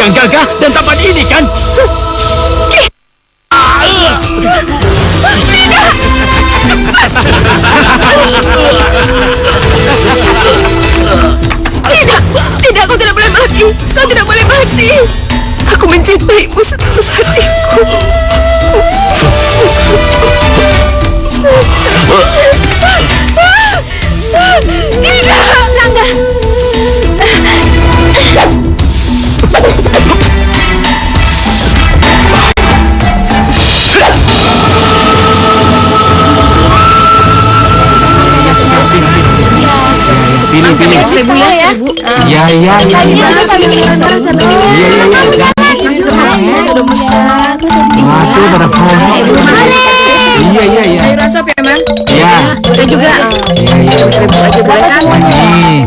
yang gagah dan tampan ini kan? Tidak, kau tidak boleh mati. Kau tidak boleh mati. Aku mencintaimu setulus hatiku. Tidak, Rangga. Pilih. Seribu ya. Ya. Iya. Waduh, pada promo. Iya. Sayuran sop ya, Mang? Iya. Saya juga. Iya. 1000 aja boleh kan? Nih.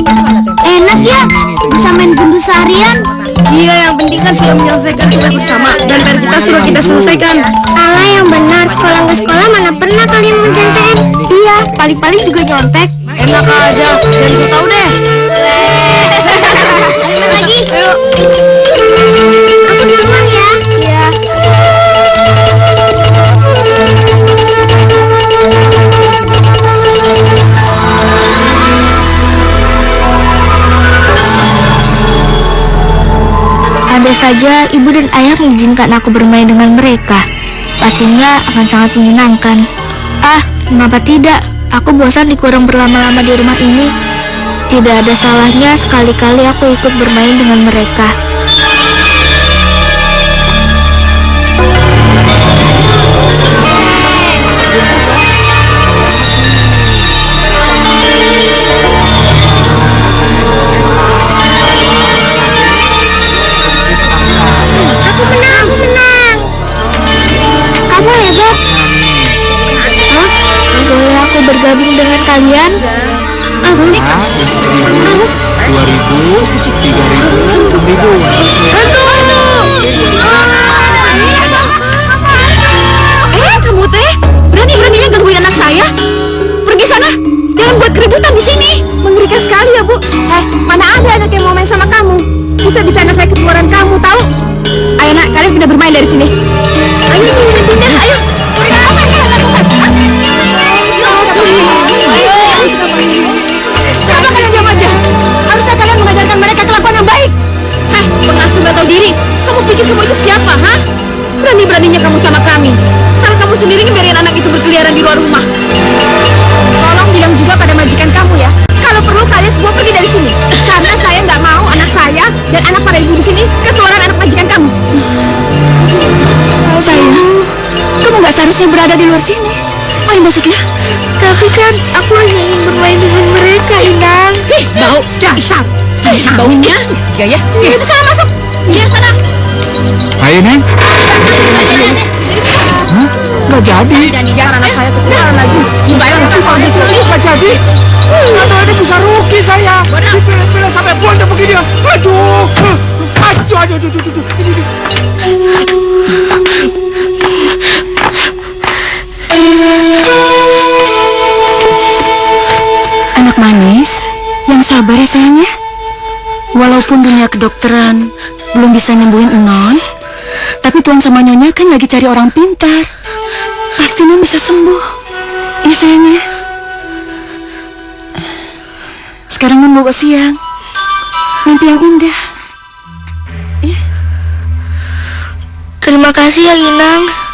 Enak ya, bisa main gundu seharian. Iya, yang penting kan sudah menyelesaikan tugas bersama dan PR kita sudah kita selesaikan. Alah yang benar, sekolah ke sekolah mana pernah kalian mencontek? Iya, paling-paling juga nyontek. Enak aja, jangan so tau deh. Ayo lagi. Ayo. Aku duluan ya. Iya. Andai saja ibu dan ayah mengizinkan aku bermain dengan mereka, pastinya akan sangat menyenangkan. Mengapa tidak? Aku bosan dikurung berlama-lama di rumah ini. Tidak ada salahnya sekali-kali aku ikut bermain dengan mereka. Aku menang. Kamu hebat. Boleh aku bergabung dengan kalian? 2.000, 3.000, 6.000. Kamu teh berani-beraninya gangguin anak saya? Pergi sana, jangan buat keributan di sini. Mengerikan sekali ya, Bu. Mana ada anak yang mau main sama kamu? Bisa-bisa anak saya ketularan kamu, tahu? Ayo nak, kalian pindah bermain dari sini. Ayo sini pindah, ayo. Apa yang kalian lakukan? Kenapa kalian diam aja? Harusnya kalian mengajarkan mereka kelakuan yang baik. Pengasuh gak tahu diri. Kamu pikir kamu itu siapa, ha? Berani-beraninya kamu sama kami. Salah kamu sendiri ngebiarin anak itu berkeliaran di luar rumah. Tolong bilang juga pada majikan kamu ya, kalau perlu kalian semua pergi dari sini. Karena saya nggak mau anak saya dan anak para ibu di sini ketularan anak majikan kamu. Sayang, kamu nggak seharusnya berada di luar sini. Ayo masuk ya. Tapi kan aku hanya ingin bermain dengan mereka, Inang. Bau dasar. Baunya? Iya ya. Iya sana masuk. Iya sana. Ayo, Neng. Hah? Nggak jadi. Dan jangan anak saya ketularan lagi. Gimana sih kalau di sini nggak jadi? Atau ini bisa rugi saya. Dipilih-pilih sampai buangnya begini. Aduh. Anak manis, yang sabar ya sayangnya. Walaupun dunia kedokteran belum bisa nyembuhin Non, tapi Tuan sama Nyonya kan lagi cari orang pintar. Pasti Non bisa sembuh. Ya sayangnya. Sekarang Non bobo siang. Mimpi yang indah. Ya. Terima kasih ya, Inang.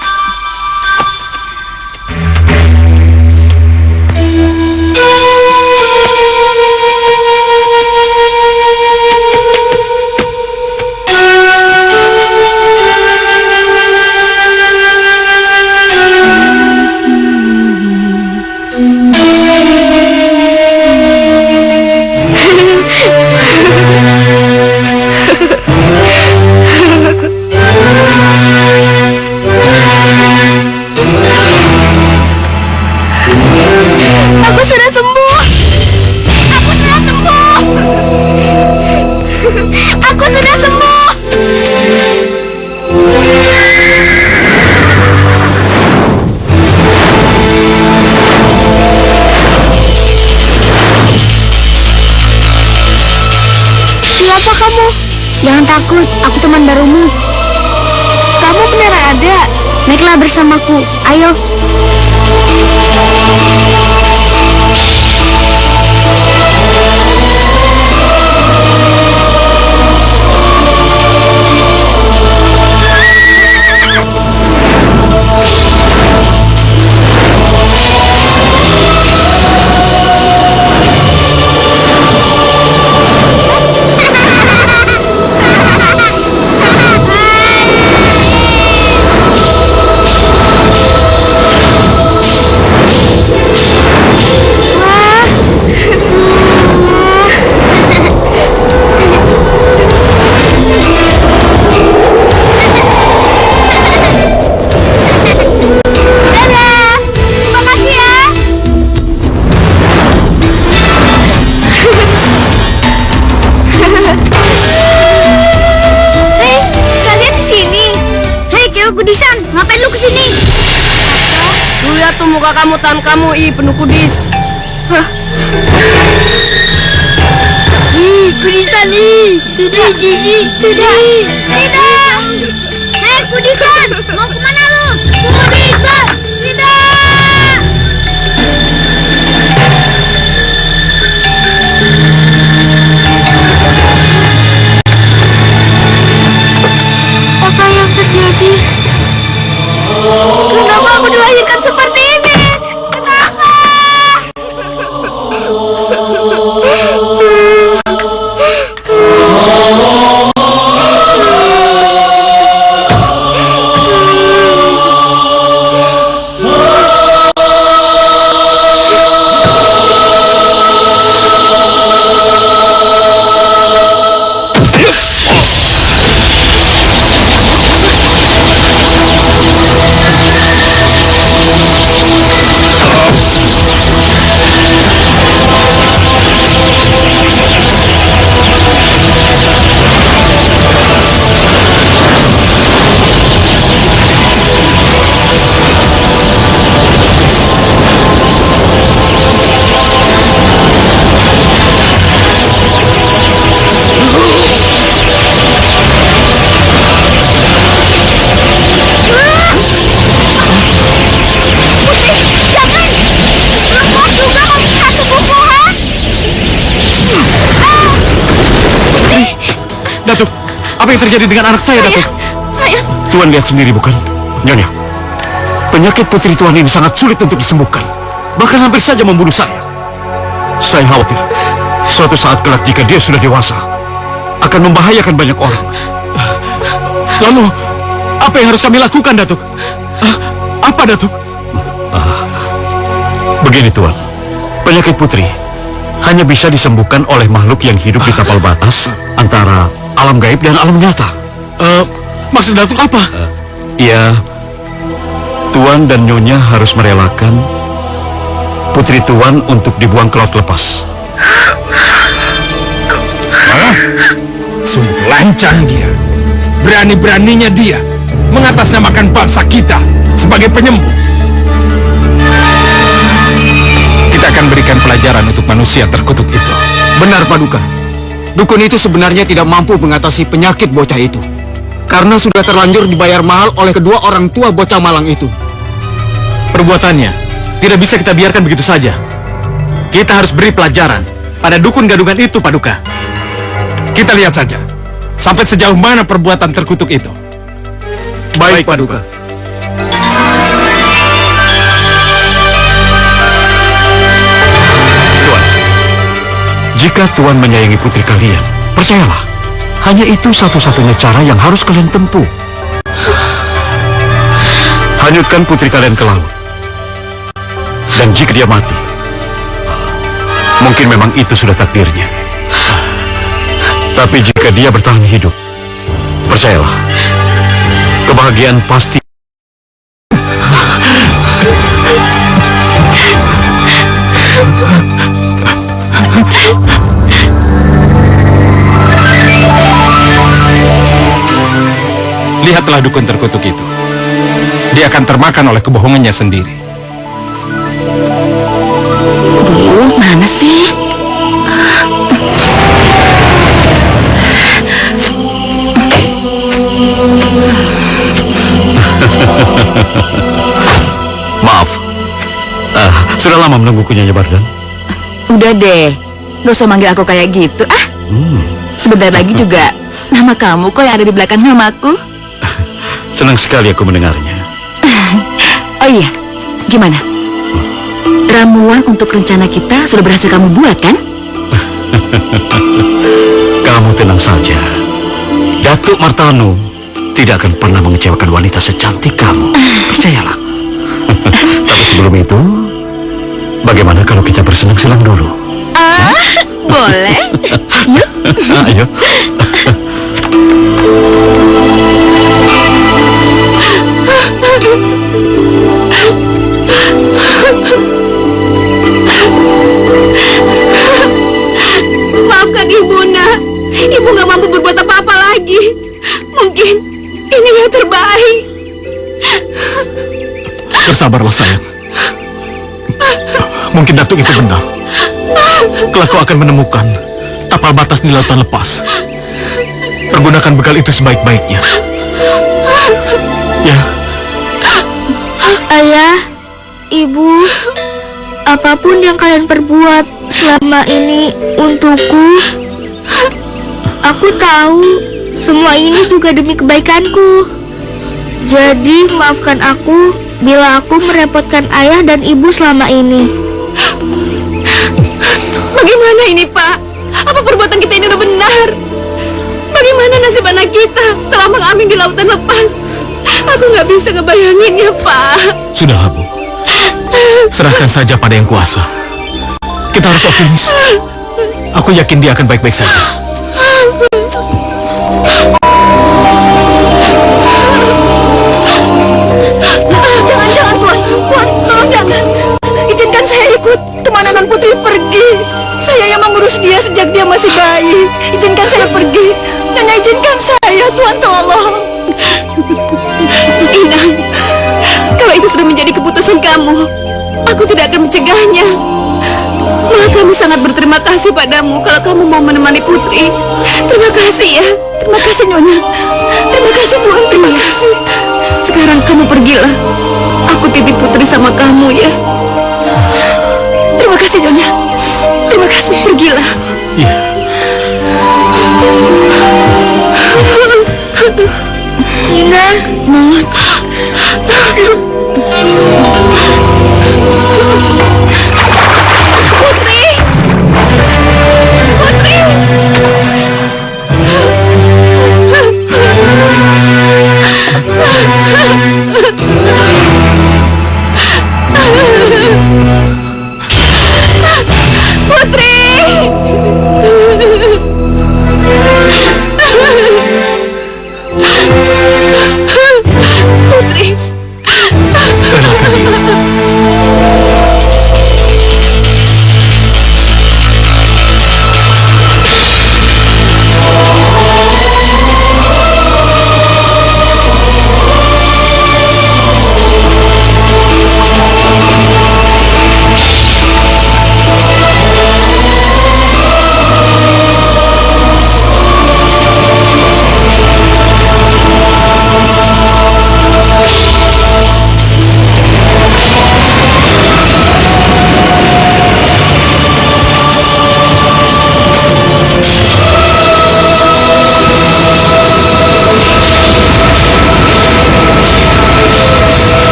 Aku sudah sembuh. Aku sudah sembuh. Aku sudah sembuh. Siapa kamu? Jangan takut, aku teman barumu. Kamu benar ada. Naiklah bersamaku. Ayo. Kudisan, ngapain lu kesini? Lu lihat tuh muka kamu, tangan kamu, penuh kudis. Kudisan, tidak. Hei, Kudisan, mau kemana lu? Kudisan, tidak. Apa yang terjadi? Kenapa aku dilahirkan seperti ini? Kenapa? Datuk, apa yang terjadi dengan anak saya, Datuk? Tuan lihat sendiri bukan? Nyonya, penyakit putri Tuan ini sangat sulit untuk disembuhkan. Bahkan hampir saja membunuh saya. Saya khawatir, suatu saat kelak jika dia sudah dewasa, akan membahayakan banyak orang. Lalu, apa yang harus kami lakukan, Datuk? Apa, Datuk? Begini, Tuan. Penyakit putri hanya bisa disembuhkan oleh makhluk yang hidup di tapal batas antara alam gaib dan alam nyata. Maksud Datuk apa? Ya, Tuan dan Nyonya harus merelakan putri Tuan untuk dibuang ke laut lepas. Sungguh lancang dia. Berani-beraninya dia mengatasnamakan bangsa kita sebagai penyembuh. Kita akan berikan pelajaran untuk manusia terkutuk itu. Benar, Paduka. Dukun itu sebenarnya tidak mampu mengatasi penyakit bocah itu. Karena sudah terlanjur dibayar mahal oleh kedua orang tua bocah malang itu. Perbuatannya tidak bisa kita biarkan begitu saja. Kita harus beri pelajaran pada dukun gadungan itu, Paduka. Kita lihat saja sampai sejauh mana perbuatan terkutuk itu. Baik, Paduka. Tuan, jika Tuan menyayangi putri kalian, percayalah, hanya itu satu-satunya cara yang harus kalian tempuh. Hanyutkan putri kalian ke laut. Dan jika dia mati, mungkin memang itu sudah takdirnya. Tapi jika dia bertahan hidup, percayalah, kebahagiaan pasti. Lihatlah dukun terkutuk itu. Dia akan termakan oleh kebohongannya sendiri. Mana sih? Maaf. Sudah lama menungguku, Nyonya Bardan. Udah deh, gak usah manggil aku kayak gitu. Sebentar lagi juga nama kamu kok yang ada di belakang namaku. Senang sekali aku mendengarnya. Oh iya, gimana? Ramuan untuk rencana kita sudah berhasil kamu buat, kan? Kamu tenang saja. Datuk Martano tidak akan pernah mengecewakan wanita secantik kamu. Percayalah. Tapi sebelum itu, bagaimana kalau kita bersenang-senang dulu? Boleh. Yuk. Ayo. Maafkan Ibu, Nak. Ibu gak mampu berbuat apa-apa lagi. Mungkin ini yang terbaik. Bersabarlah sayang. Mungkin Datuk itu benar. Kelak kau akan menemukan tapal batas di lautan lepas. Pergunakan bekal itu sebaik-baiknya. Ya, Ayah, Ibu, apapun yang kalian perbuat selama ini untukku, aku tahu semua ini juga demi kebaikanku. Jadi maafkan aku bila aku merepotkan ayah dan ibu selama ini. Bagaimana ini, Pak? Apa perbuatan kita ini udah benar? Bagaimana nasib anak kita telah mengambil di lautan lepas? Aku nggak bisa ngebayanginnya, Pak. sudahlah Bu. Serahkan saja pada yang kuasa. Kita harus optimis. Aku yakin dia akan baik-baik saja. Jangan, Tuan. Tuan, tolong jangan. Izinkan saya ikut kemana Non Putri pergi. Saya yang mengurus dia sejak dia masih bayi. Izinkan saya pergi. Nyonya izinkan saya, Tuan, tolong. Inang, kalau itu sudah menjadi keputusan kamu, aku tidak akan mencegahnya. Malah kami sangat berterima kasih padamu kalau kamu mau menemani Putri. Terima kasih ya. Terima kasih, Nyonya. Terima kasih, Tuan. Terima kasih. Sekarang kamu pergilah. Aku titip Putri sama kamu ya. Terima kasih, Nyonya. Terima kasih. Pergilah. Iya. Inang, Non. Putri! Putri! Putri! Relakan dia.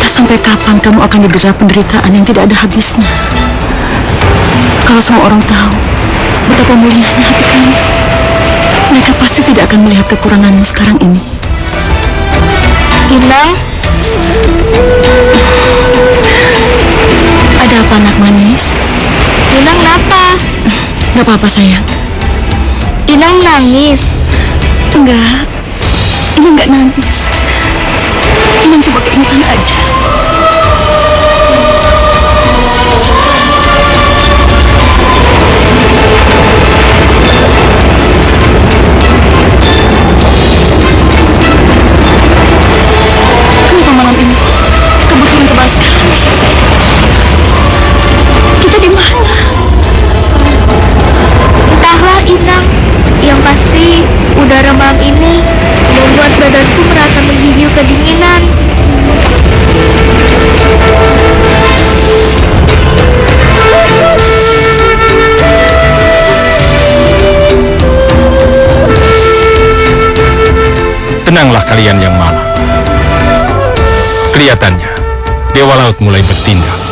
Sampai kapan kamu akan didera penderitaan yang tidak ada habisnya? Kalau semua orang tahu betapa mulianya hati kamu, mereka pasti tidak akan melihat kekuranganmu sekarang ini. Inang, Ada apa, anak manis? Inang kenapa? Gak apa-apa, sayang. Inang nangis. Enggak, ini enggak nangis. Ini cuma keingetan aja. kalian yang malang. Kelihatannya, Dewa Laut mulai bertindak.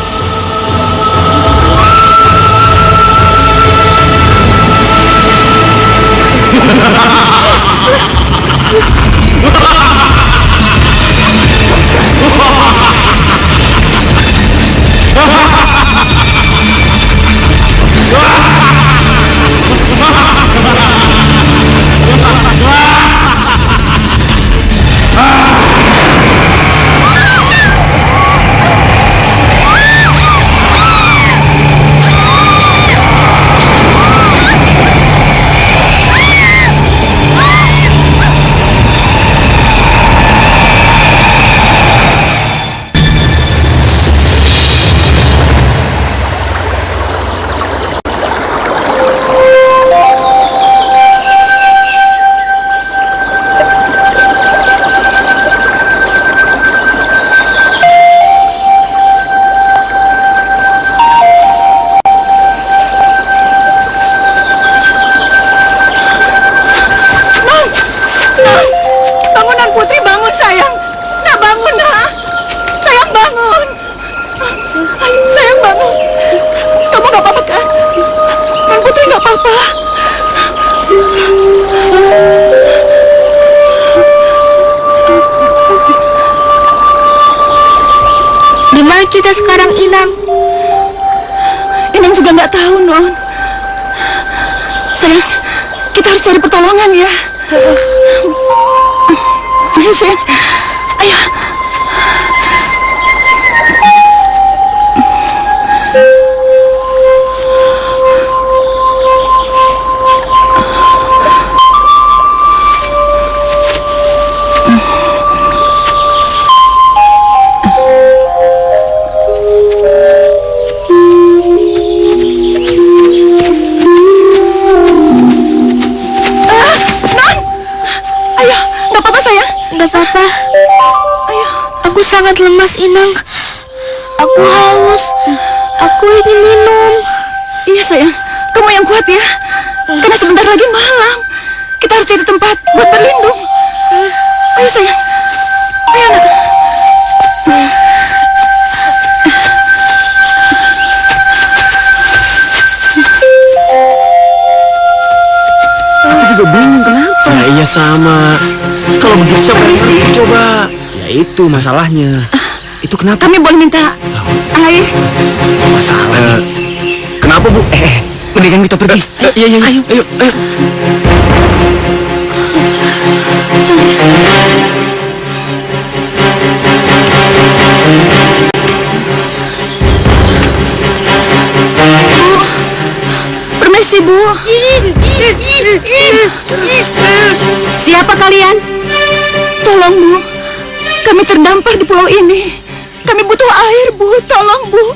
Bangunan Putri, bangun sayang. Nak, bangun nak. Sayang, bangun. Sayang, bangun. Kamu gak apa-apa kan? Nan Putri gak apa-apa. Di mana kita sekarang, Inang? Inang juga gak tahu, Non. Sayang, kita harus cari pertolongan ya. Ayo sayang, ayo. Gak apa-apa. Aku sangat lemas, Inang. Aku haus. Aku ingin minum. Iya sayang, kamu yang kuat ya. Karena sebentar lagi malam. Kita harus cari tempat buat berlindung. Ayo sayang. Ayo nak. Aku juga bingung kenapa. Ya iya sama. Kalau begitu siapa yang coba? Ya itu masalahnya. Itu kenapa? Kami boleh minta air? Masalah. Kenapa Bu? Mendingan kita pergi. Iya. Ayo. Permisi Bu. Siapa kalian? Tolong Bu, kami terdampar di pulau ini. Kami butuh air Bu, tolong Bu,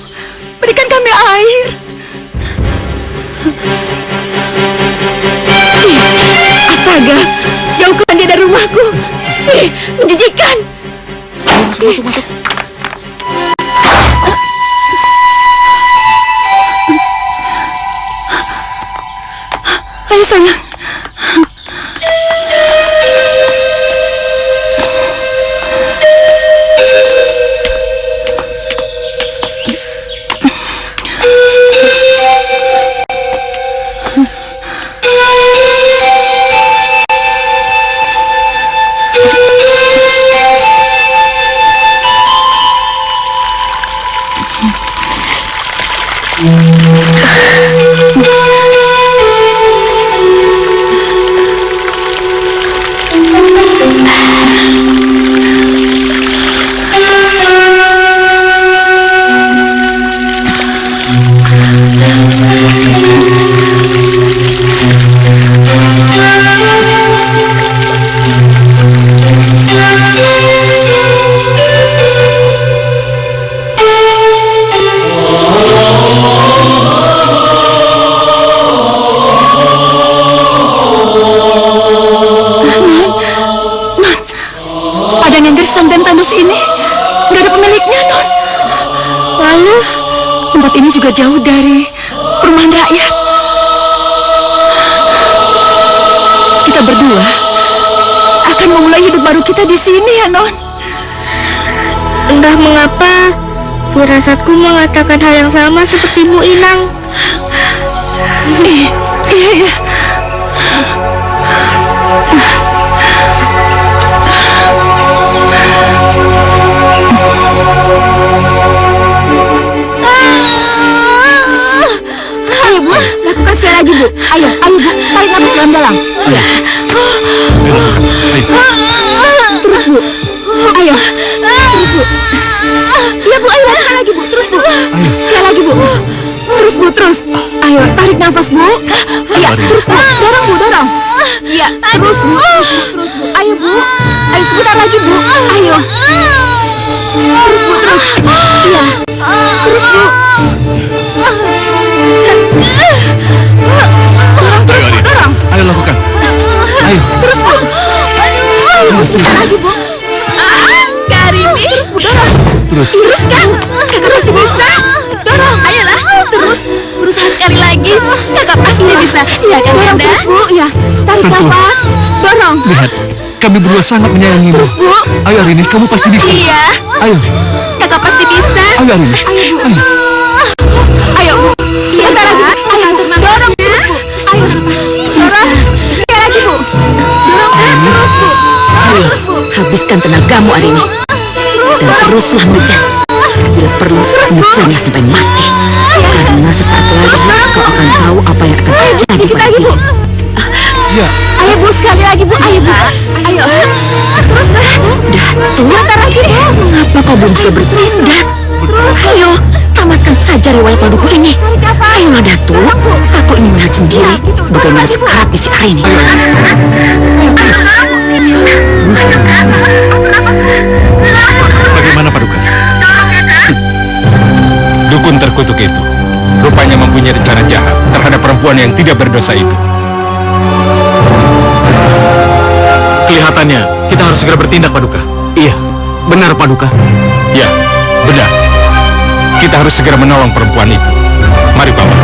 berikan kami air. Astaga, jauhkan dia dari rumahku. Menjijikan. Masuk. Ayo sayang. Tempat ini juga jauh dari perumahan rakyat. Kita berdua akan memulai hidup baru kita di sini. sini ya, Non? Entah mengapa, firasatku mengatakan hal yang sama seperti Bu Inang. Iya. Ayo Bu, lakukan sekali lagi Bu. Ayo Bu, tarik nafas dalam-dalam. Iya. Terus Bu. Ayo. Terus Bu. Iya Bu, ayo lakukan lagi Bu. Terus Bu. Sekali lagi Bu. Terus Bu, terus. Ayo, tarik nafas Bu. Iya, terus Bu. Dorong Bu, dorong. Iya, terus Bu. Terus Bu. Ayo Bu. Ayo sebentar lagi Bu. Ayo. Terus Bu, terus. Iya. Terus Bu. Ayo, Arin. Ayo lakukan. Ayo. Terus Bu. Ayo, sebentar lagi Bu. Karini. Terus Bu, dorong. Terus. Terus kan? Terus bisa. Dorong. Ayolah. Terus. Berusaha sekali lagi. Kakak pasti bisa. Iya kan, dorong terus Bu. Ya. Tarik Tentu. nafas. Dorong. Lihat, kami berdua sangat menyayangimu. Terus Bu. Ayo Arini, kamu pasti bisa. Iya. Ayo, Kakak pasti bisa. ayo Arini. Ayo Bu. Ayo Bu. Sebentar lagi Bu. Ayo dorong terus Bu. Ayo. Dorong. Sekali lagi Bu. Dorong terus Bu. Terus Bu. Habiskan tenagamu, Arini. Dan teruslah ngejar. Bila perlu, ngejarnya sampai mati. Karena sesaat lagi kau akan tahu apa yang akan terjadi Sedikit pada lagi Bu. dirimu. Ya, Ayo Bu, sekali lagi Bu. Ayo Bu. Ayo. Terus Bu. Datuk, Sebentar lagi Bu. mengapa kau belum juga bertindak? Ayo, tamatkan saja riwayat paduku ini. Ayolah Datuk, aku ingin melihat sendiri bagaimana sekarat isi Arini. bagaimana Paduka? Dukun terkutuk itu rupanya mempunyai rencana jahat terhadap perempuan yang tidak berdosa itu. Kelihatannya kita harus segera bertindak, Paduka. Iya, benar Paduka. Ya, benar. Kita harus segera menolong perempuan itu. Mari, Paman.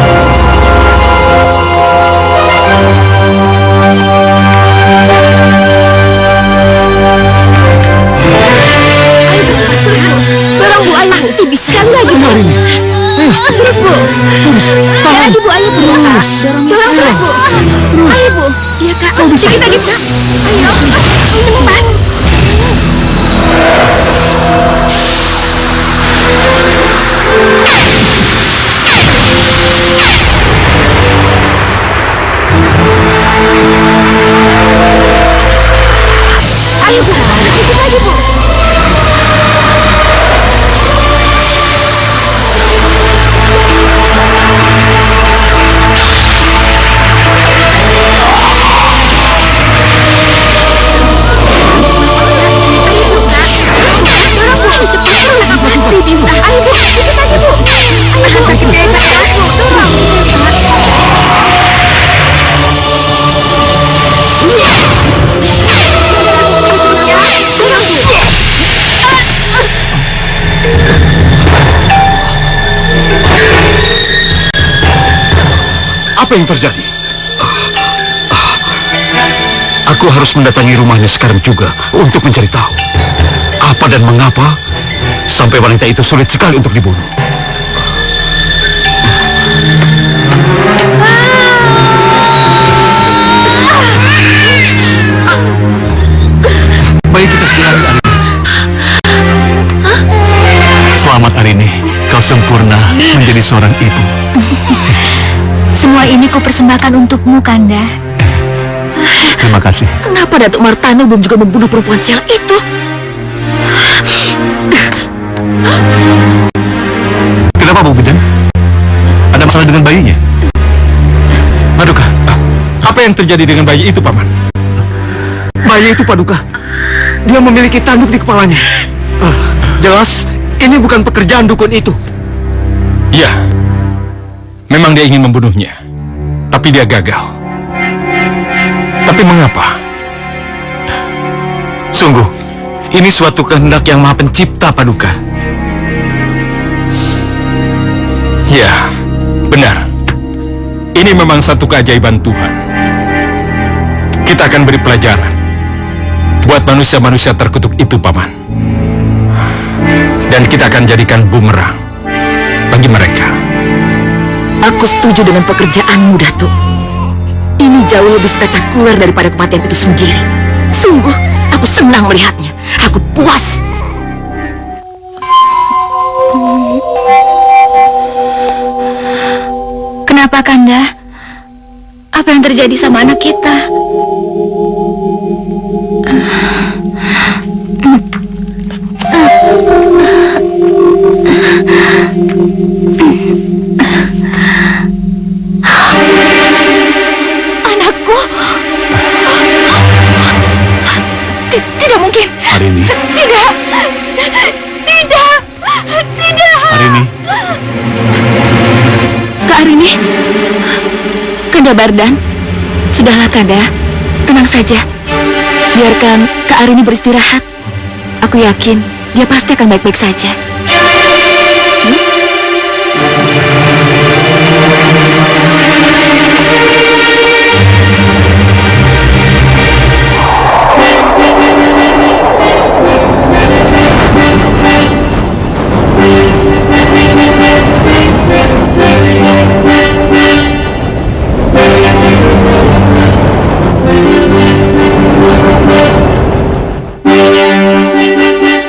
Dorong Bu, ayo Bu. Pasti bisa. Sekali lagi Bu. Terus Bu. Sekali lagi Bu, ayo Bu. Dorong terus Bu. Ayo Bu. Iya Kak. Sedikit lagi Kak. Ayo. Cepat. Ayo Bu. Sedikit lagi Bu. Pasti bisa. Ayo Bu, sedikit lagi Bu. Ayo Bu, sakit deh, sakit Bu. Dorong. Terus ya. Dorong Bu. Apa yang terjadi? Aku harus mendatangi rumahnya sekarang juga untuk mencari tahu apa dan mengapa sampai wanita itu sulit sekali untuk dibunuh. Baik, kita pulang, Arini. Selamat Arini, kau sempurna menjadi seorang ibu. Semua ini kupersembahkan untukmu, Kanda. Terima kasih. Kenapa Datuk Martano belum juga membunuh perempuan sial itu? Kenapa Bu Bidan? Ada masalah dengan bayinya? Paduka, apa yang terjadi dengan bayi itu, Paman? Bayi itu Paduka, dia memiliki tanduk di kepalanya. Jelas ini bukan pekerjaan dukun itu. Ya, memang dia ingin membunuhnya, tapi dia gagal. Tapi mengapa? Sungguh, ini suatu kehendak yang Maha Pencipta, Paduka. Ya, benar. Ini memang satu keajaiban Tuhan. Kita akan beri pelajaran buat manusia-manusia terkutuk itu, Paman. Dan kita akan jadikan bumerang bagi mereka. Aku setuju dengan pekerjaanmu, Datuk. Ini jauh lebih spektakuler daripada kematian itu sendiri. Sungguh, aku senang melihatnya. Aku puas. Kenapa, Kanda? Apa yang terjadi sama anak kita? Anakku? Tidak mungkin. Arini. Tidak. Tidak. Tidak. Arini. Kak Arini? Kanda Bardan? Sudahlah, Kanda. Tenang saja. Biarkan Kak Arini beristirahat. Aku yakin dia pasti akan baik-baik saja.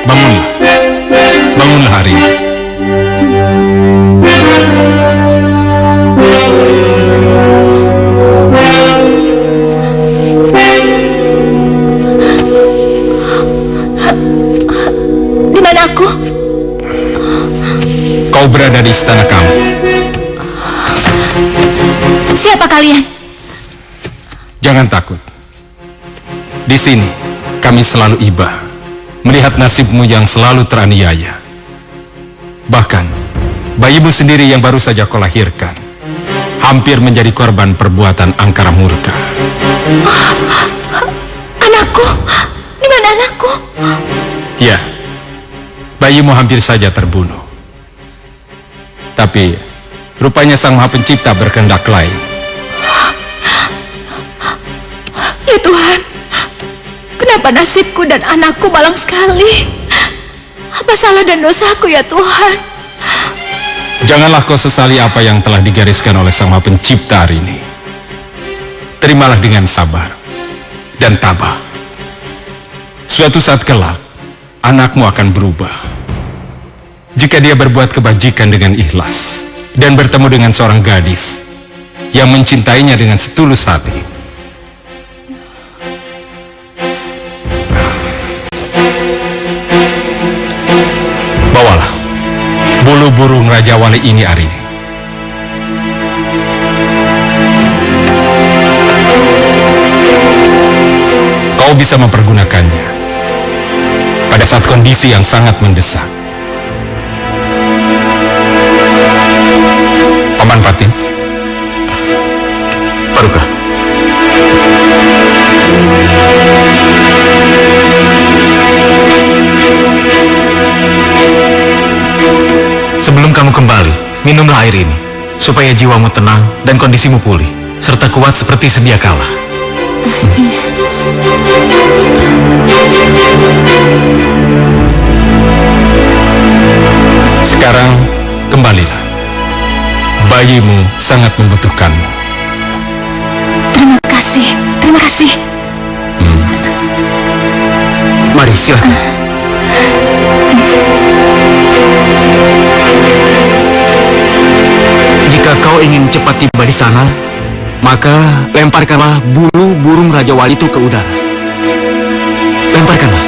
Bangunlah. Bangunlah hari ini. Di mana aku? Kau berada di istana kamu. Siapa kalian? Jangan takut. Di sini, kami selalu iba melihat nasibmu yang selalu teraniaya. Bahkan, bayimu sendiri yang baru saja kau lahirkan hampir menjadi korban perbuatan angkara murka. Anakku? Di mana anakku? Ya, bayimu hampir saja terbunuh. Tapi, rupanya Sang Maha Pencipta berkehendak lain. Ya Tuhan, kenapa nasibku dan anakku malang sekali? Apa salah dan dosaku ya Tuhan? Janganlah kau sesali apa yang telah digariskan oleh Sang Maha Pencipta hari ini. Terimalah dengan sabar dan tabah. Suatu saat kelak, anakmu akan berubah. Jika dia berbuat kebajikan dengan ikhlas dan bertemu dengan seorang gadis yang mencintainya dengan setulus hati. Bawalah bulu burung Raja Wali ini hari ini. Kau bisa mempergunakannya pada saat kondisi yang sangat mendesak. Paman Patin. Paduka. Sebelum kamu kembali, minumlah air ini, supaya jiwamu tenang dan kondisimu pulih, serta kuat seperti sedia kala. Sekarang, kembalilah. Bayimu sangat membutuhkanmu. Terima kasih, terima kasih. Mari, silakan. Jika kau ingin cepat tiba di sana, maka lemparkanlah bulu burung Raja Wali itu ke udara. Lemparkanlah.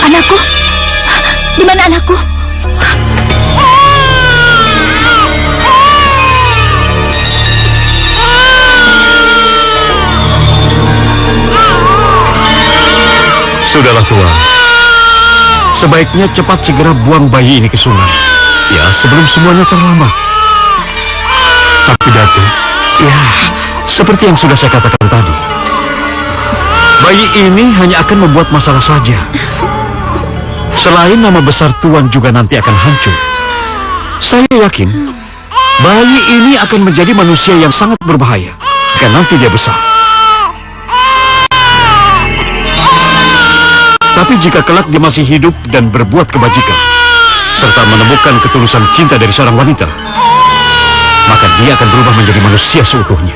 Anakku, di mana anakku? Sudahlah Tuan. Sebaiknya cepat segera buang bayi ini ke sungai. Ya, sebelum semuanya terlambat. Tapi Datuk, Ya, seperti yang sudah saya katakan tadi. Bayi ini hanya akan membuat masalah saja. Selain nama besar Tuan juga nanti akan hancur. Saya yakin bayi ini akan menjadi manusia yang sangat berbahaya jika nanti dia besar. Tapi jika kelak dia masih hidup dan berbuat kebajikan, serta menemukan ketulusan cinta dari seorang wanita, maka dia akan berubah menjadi manusia seutuhnya.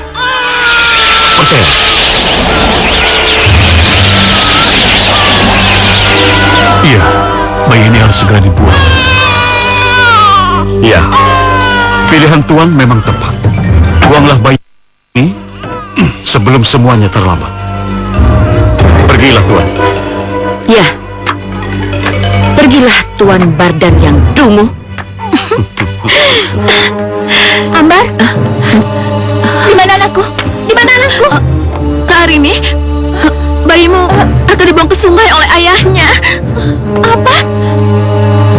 Percaya. iya, bayi ini harus segera dibuang. Ya, pilihan Tuan memang tepat. Buanglah bayi ini sebelum semuanya terlambat. Pergilah Tuan. Ya, pergilah Tuan Bardan yang dungu. Ambar, di mana anakku? Di mana anakku? Kak Arini, bayimu akan dibuang ke sungai oleh ayahnya. Apa?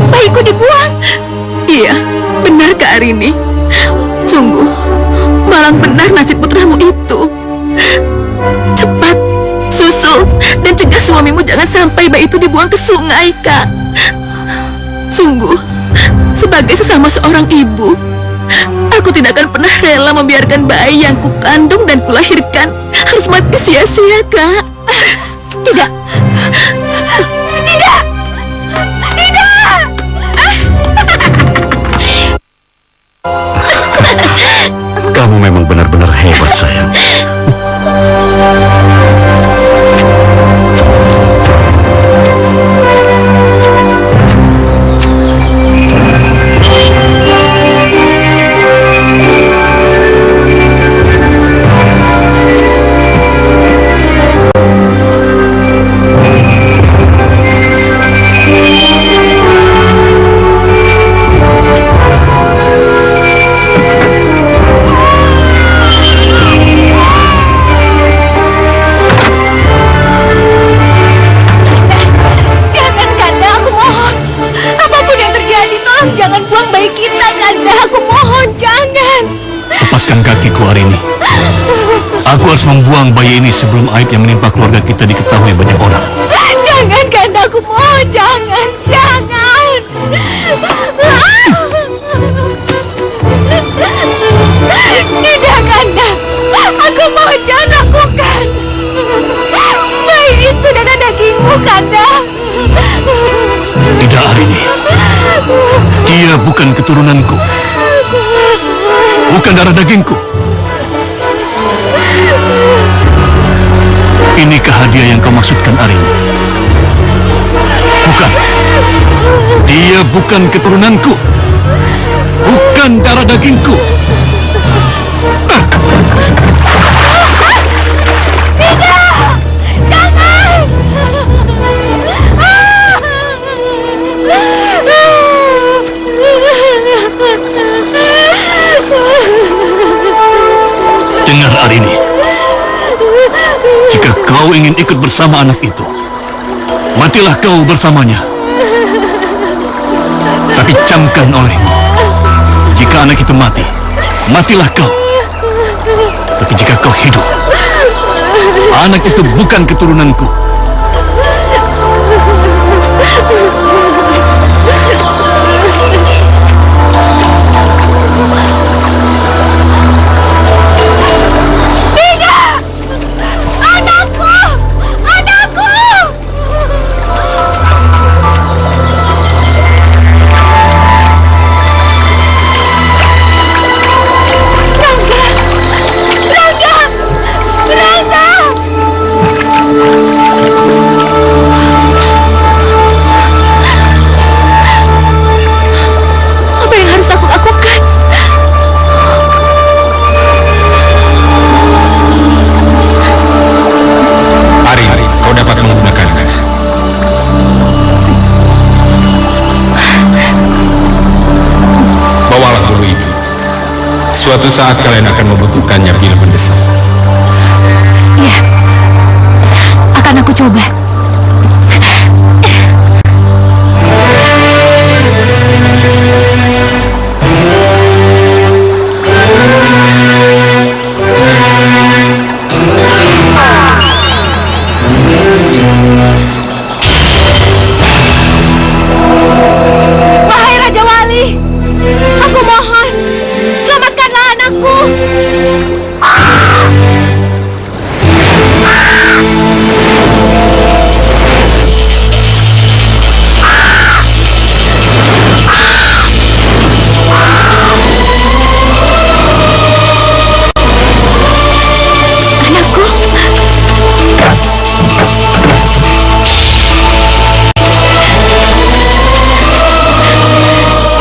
Bayiku dibuang? Iya, benar Kak Arini. Sungguh, malang benar nasib putramu itu. Cepat, susul, dan cegah suamimu jangan sampai bayi itu dibuang ke sungai, Kak. Sungguh, sebagai sesama seorang ibu, aku tidak akan pernah rela membiarkan bayi yang kukandung dan kulahirkan harus mati sia-sia, Kak. Tidak. Tidak. Tidak. Kamu memang benar-benar hebat, sayang. Jangan, Kanda, aku mohon. Apapun yang terjadi, tolong jangan buang bayi kita, Kanda. Aku mohon, jangan. Lepaskan kakiku hari ini. Aku harus membuang bayi ini sebelum aib yang menimpa keluarga kita diketahui banyak orang. Jangan, Kanda, aku mohon, jangan, jangan. Tidak, Kanda. Aku mohon, jangan lakukan. Bayi itu darah dagingmu, Kanda. Tidak, Arini. Dia bukan keturunanku. Bukan darah dagingku. Inikah hadiah yang kau maksudkan, Arini? Bukan. Dia bukan keturunanku. Bukan darah dagingku. Dengar, Arini. Jika kau ingin ikut bersama anak itu, matilah kau bersamanya. Tapi camkan olehmu, jika anak itu mati, matilah kau. Tapi jika kau hidup, anak itu bukan keturunanku. Suatu saat kalian akan membutuhkannya bila mendesak. Ya, akan aku coba. Wahai Raja Wali, aku mohon, selamatkanlah anakku. Anakku.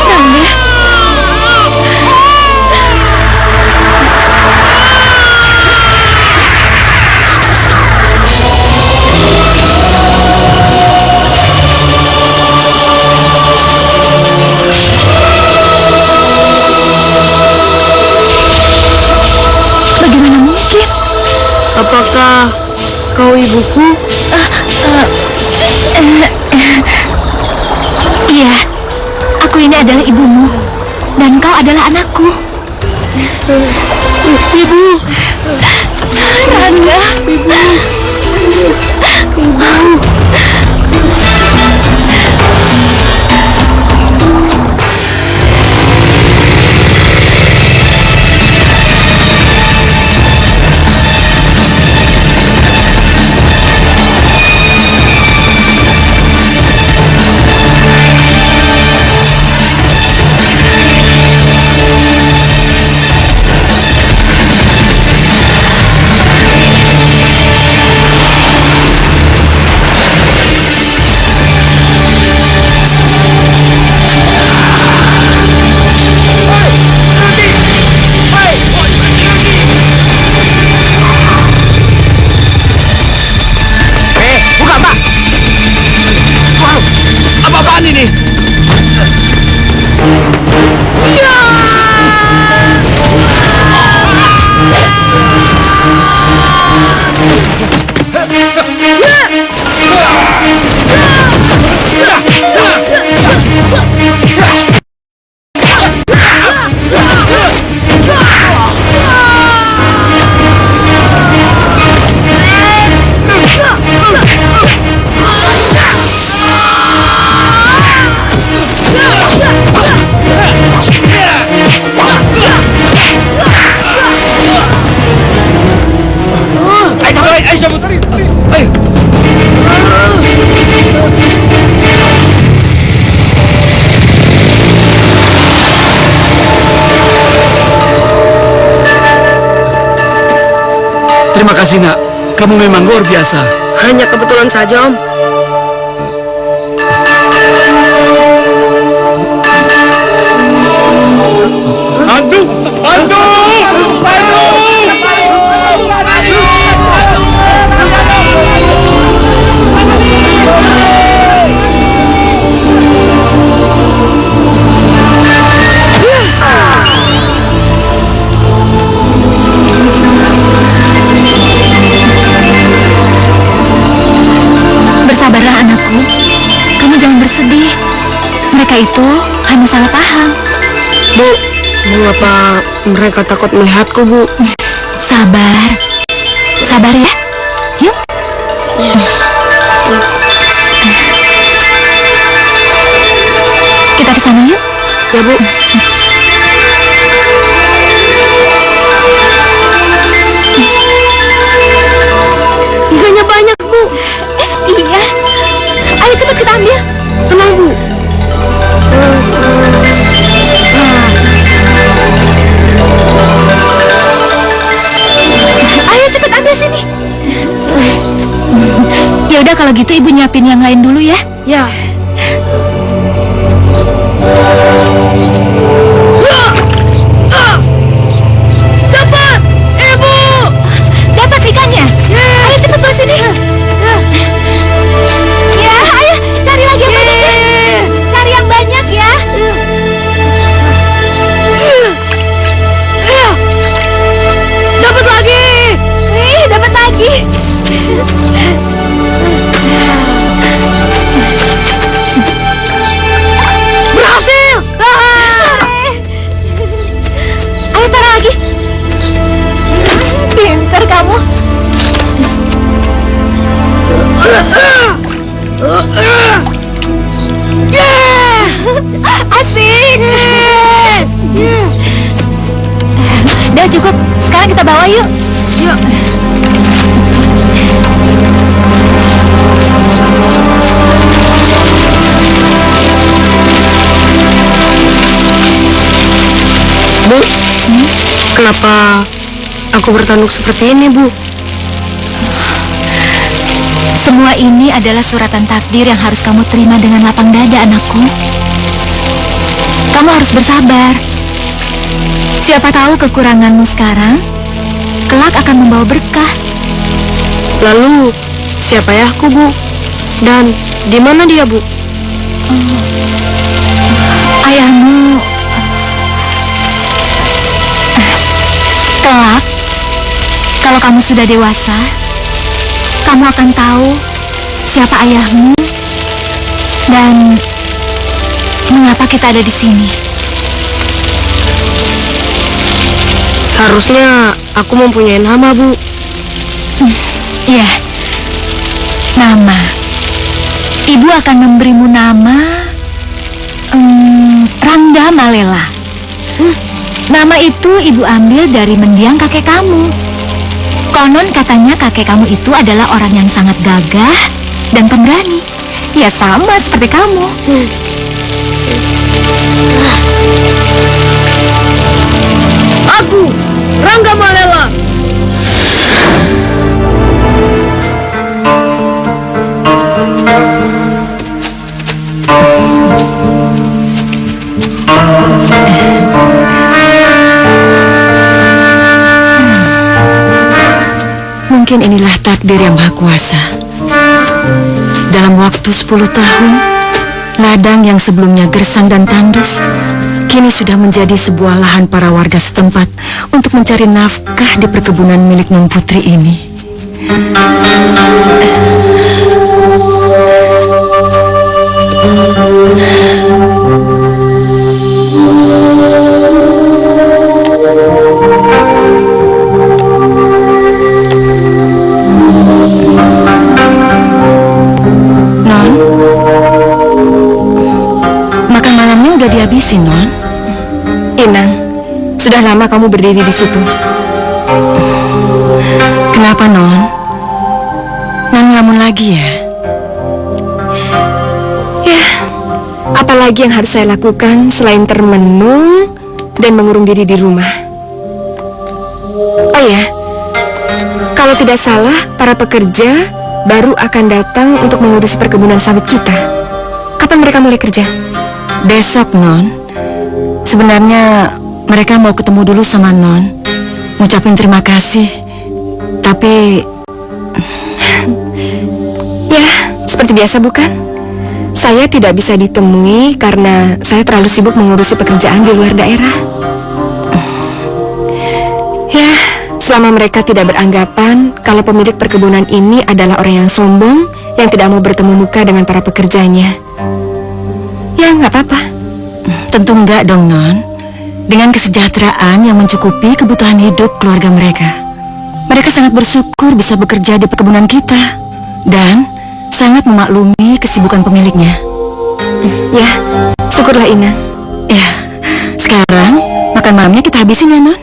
Rangga. Bagaimana mungkin? Apakah kau ibuku? Iya, aku ini adalah ibumu, dan kau adalah anakku. Ibu, Rangga. Buka, Pak! Wow, apa-apaan ini? Ayo, cabut! Ayo! Terima kasih, Nak. Kamu memang luar biasa. hanya kebetulan saja, Om. Hantu! Hantu! Bersabarlah anakku, kamu jangan bersedih. Mereka itu hanya salah paham. Bu, mengapa mereka takut melihatku, Bu? Sabar, sabar ya. Yuk. Kita ke sana yuk. Ya, Bu. Ikannya banyak, Bu. Iya. Ayo cepat kita ambil. Tenang, Bu. Ayo cepat ambil sini. Ya udah kalau gitu ibu nyiapin yang lain dulu ya. Ya. Dapat, ibu. Dapat ikannya. Ayo cepat bawa sini. Ya, ayo cari lagi yang banyak ya. Cari yang banyak ya. Kenapa aku bertanduk seperti ini, Bu? Semua ini adalah suratan takdir yang harus kamu terima dengan lapang dada, anakku. Kamu harus bersabar. Siapa tahu kekuranganmu sekarang kelak akan membawa berkah. Lalu, siapa ayahku, Bu? Dan di mana dia, Bu? Ayahmu kelak, kalau kamu sudah dewasa, kamu akan tahu siapa ayahmu dan mengapa kita ada di sini. Seharusnya aku mempunyai nama, Bu. Iya, nama. Ibu akan memberimu nama Rangga Malela. Nama itu ibu ambil dari mendiang kakek kamu. Konon katanya kakek kamu itu adalah orang yang sangat gagah dan pemberani. Ya sama seperti kamu. Aku, Rangga Malela. Mungkin inilah takdir yang Maha Kuasa. Dalam waktu 10 tahun, ladang yang sebelumnya gersang dan tandus, kini sudah menjadi sebuah lahan para warga setempat untuk mencari nafkah di perkebunan milik Non Putri ini. Non, makan malamnya udah dihabisin, Non? Inang, sudah lama kamu berdiri di situ. Kenapa, Non? Non ngelamun lagi ya? Ya, apalagi yang harus saya lakukan selain termenung dan mengurung diri di rumah. Oh ya, kalau tidak salah, para pekerja baru akan datang untuk mengurus perkebunan sawit kita. Kapan mereka mulai kerja? Besok, Non. Sebenarnya mereka mau ketemu dulu sama Non, ngucapin terima kasih. Tapi ya, seperti biasa bukan? Saya tidak bisa ditemui karena saya terlalu sibuk mengurusi pekerjaan di luar daerah. Ya, selama mereka tidak beranggapan kalau pemilik perkebunan ini adalah orang yang sombong, yang tidak mau bertemu muka dengan para pekerjanya, ya nggak apa-apa. tentu enggak dong, Non. Dengan kesejahteraan yang mencukupi kebutuhan hidup keluarga mereka, mereka sangat bersyukur bisa bekerja di perkebunan kita dan sangat memaklumi kesibukan pemiliknya. Ya, syukurlah Inang. Ya, sekarang makan malamnya kita habisin ya, Non.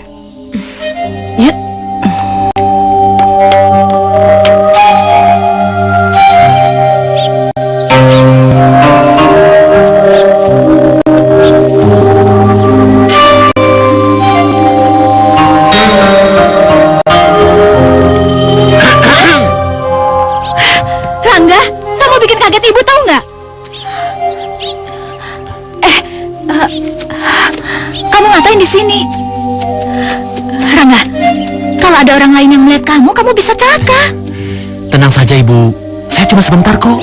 Ya. Rangga, kamu bikin kaget ibu tahu nggak? Kamu ngapain di sini? Rangga, kalau ada orang lain yang melihat kamu bisa celaka. Tenang saja, Ibu. Saya cuma sebentar kok.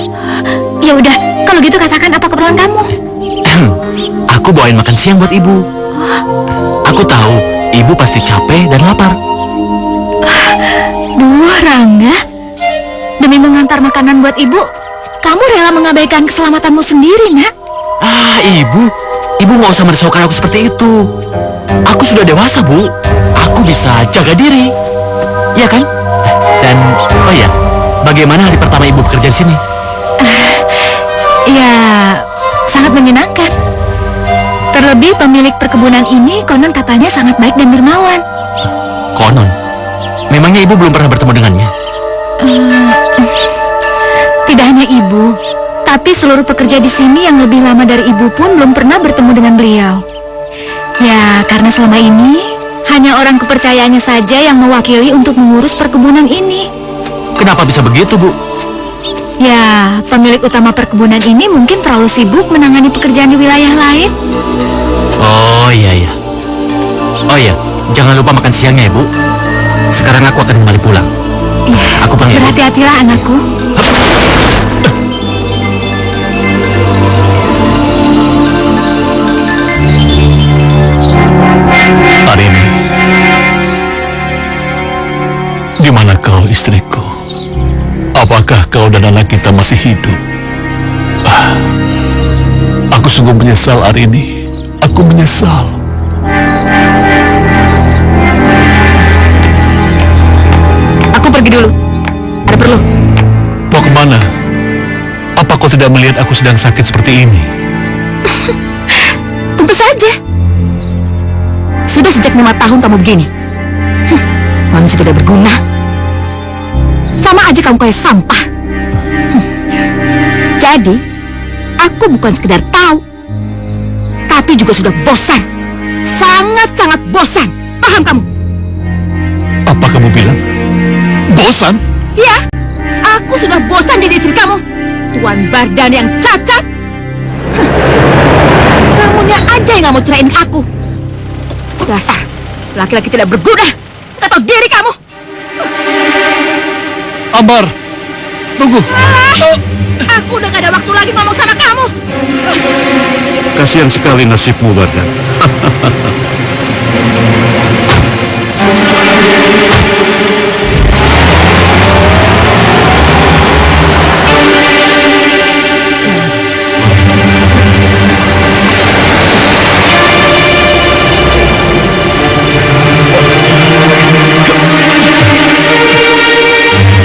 Ya udah, kalau gitu katakan apa keperluan kamu? Aku bawain makan siang buat Ibu. Aku tahu Ibu pasti capek dan lapar. Duh, Rangga, demi mengantar makanan buat ibu, kamu rela mengabaikan keselamatanmu sendiri, Nak. Ah, Ibu nggak usah merisaukan aku seperti itu. Aku sudah dewasa, Bu. Aku bisa jaga diri. Iya kan? Dan, oh iya, bagaimana hari pertama Ibu bekerja di sini? Ya, sangat menyenangkan. Terlebih pemilik perkebunan ini konon katanya sangat baik dan dermawan. Konon? Memangnya Ibu belum pernah bertemu dengannya? Tidak hanya ibu, tapi seluruh pekerja di sini yang lebih lama dari ibu pun belum pernah bertemu dengan beliau. Ya, karena selama ini Hanya orang kepercayaannya saja yang mewakili untuk mengurus perkebunan ini. Kenapa bisa begitu, Bu? Ya, pemilik utama perkebunan ini mungkin terlalu sibuk menangani pekerjaan di wilayah lain. Oh iya. Oh iya, jangan lupa makan siangnya ya, Bu. Sekarang aku akan kembali pulang. Ya, Aku panggil. berhati-hatilah anakku. Arini, di mana kau, istriku? Apakah kau dan anak kita masih hidup? Aku sungguh menyesal, Arini. Aku menyesal. Aku pergi dulu. Ada perlu. Mau kemana? Apa kau tidak melihat aku sedang sakit seperti ini? Tentu saja. Sudah sejak 5 tahun kamu begini. Manusia tidak berguna. Sama aja kamu kayak sampah. Jadi, aku bukan sekedar tahu, tapi juga sudah bosan. Sangat-sangat bosan. Paham kamu? Apa kamu bilang? Bosan? Ya, aku sudah bosan jadi istri kamu. Tuan Bardan yang cacat. Kamunya aja yang gak mau ceraiin aku. Dasar, laki-laki tidak berguna. Gak tahu diri kamu. Ambar, tunggu. Aku udah gak ada waktu lagi ngomong sama kamu. Kasihan sekali nasibmu, Bardan.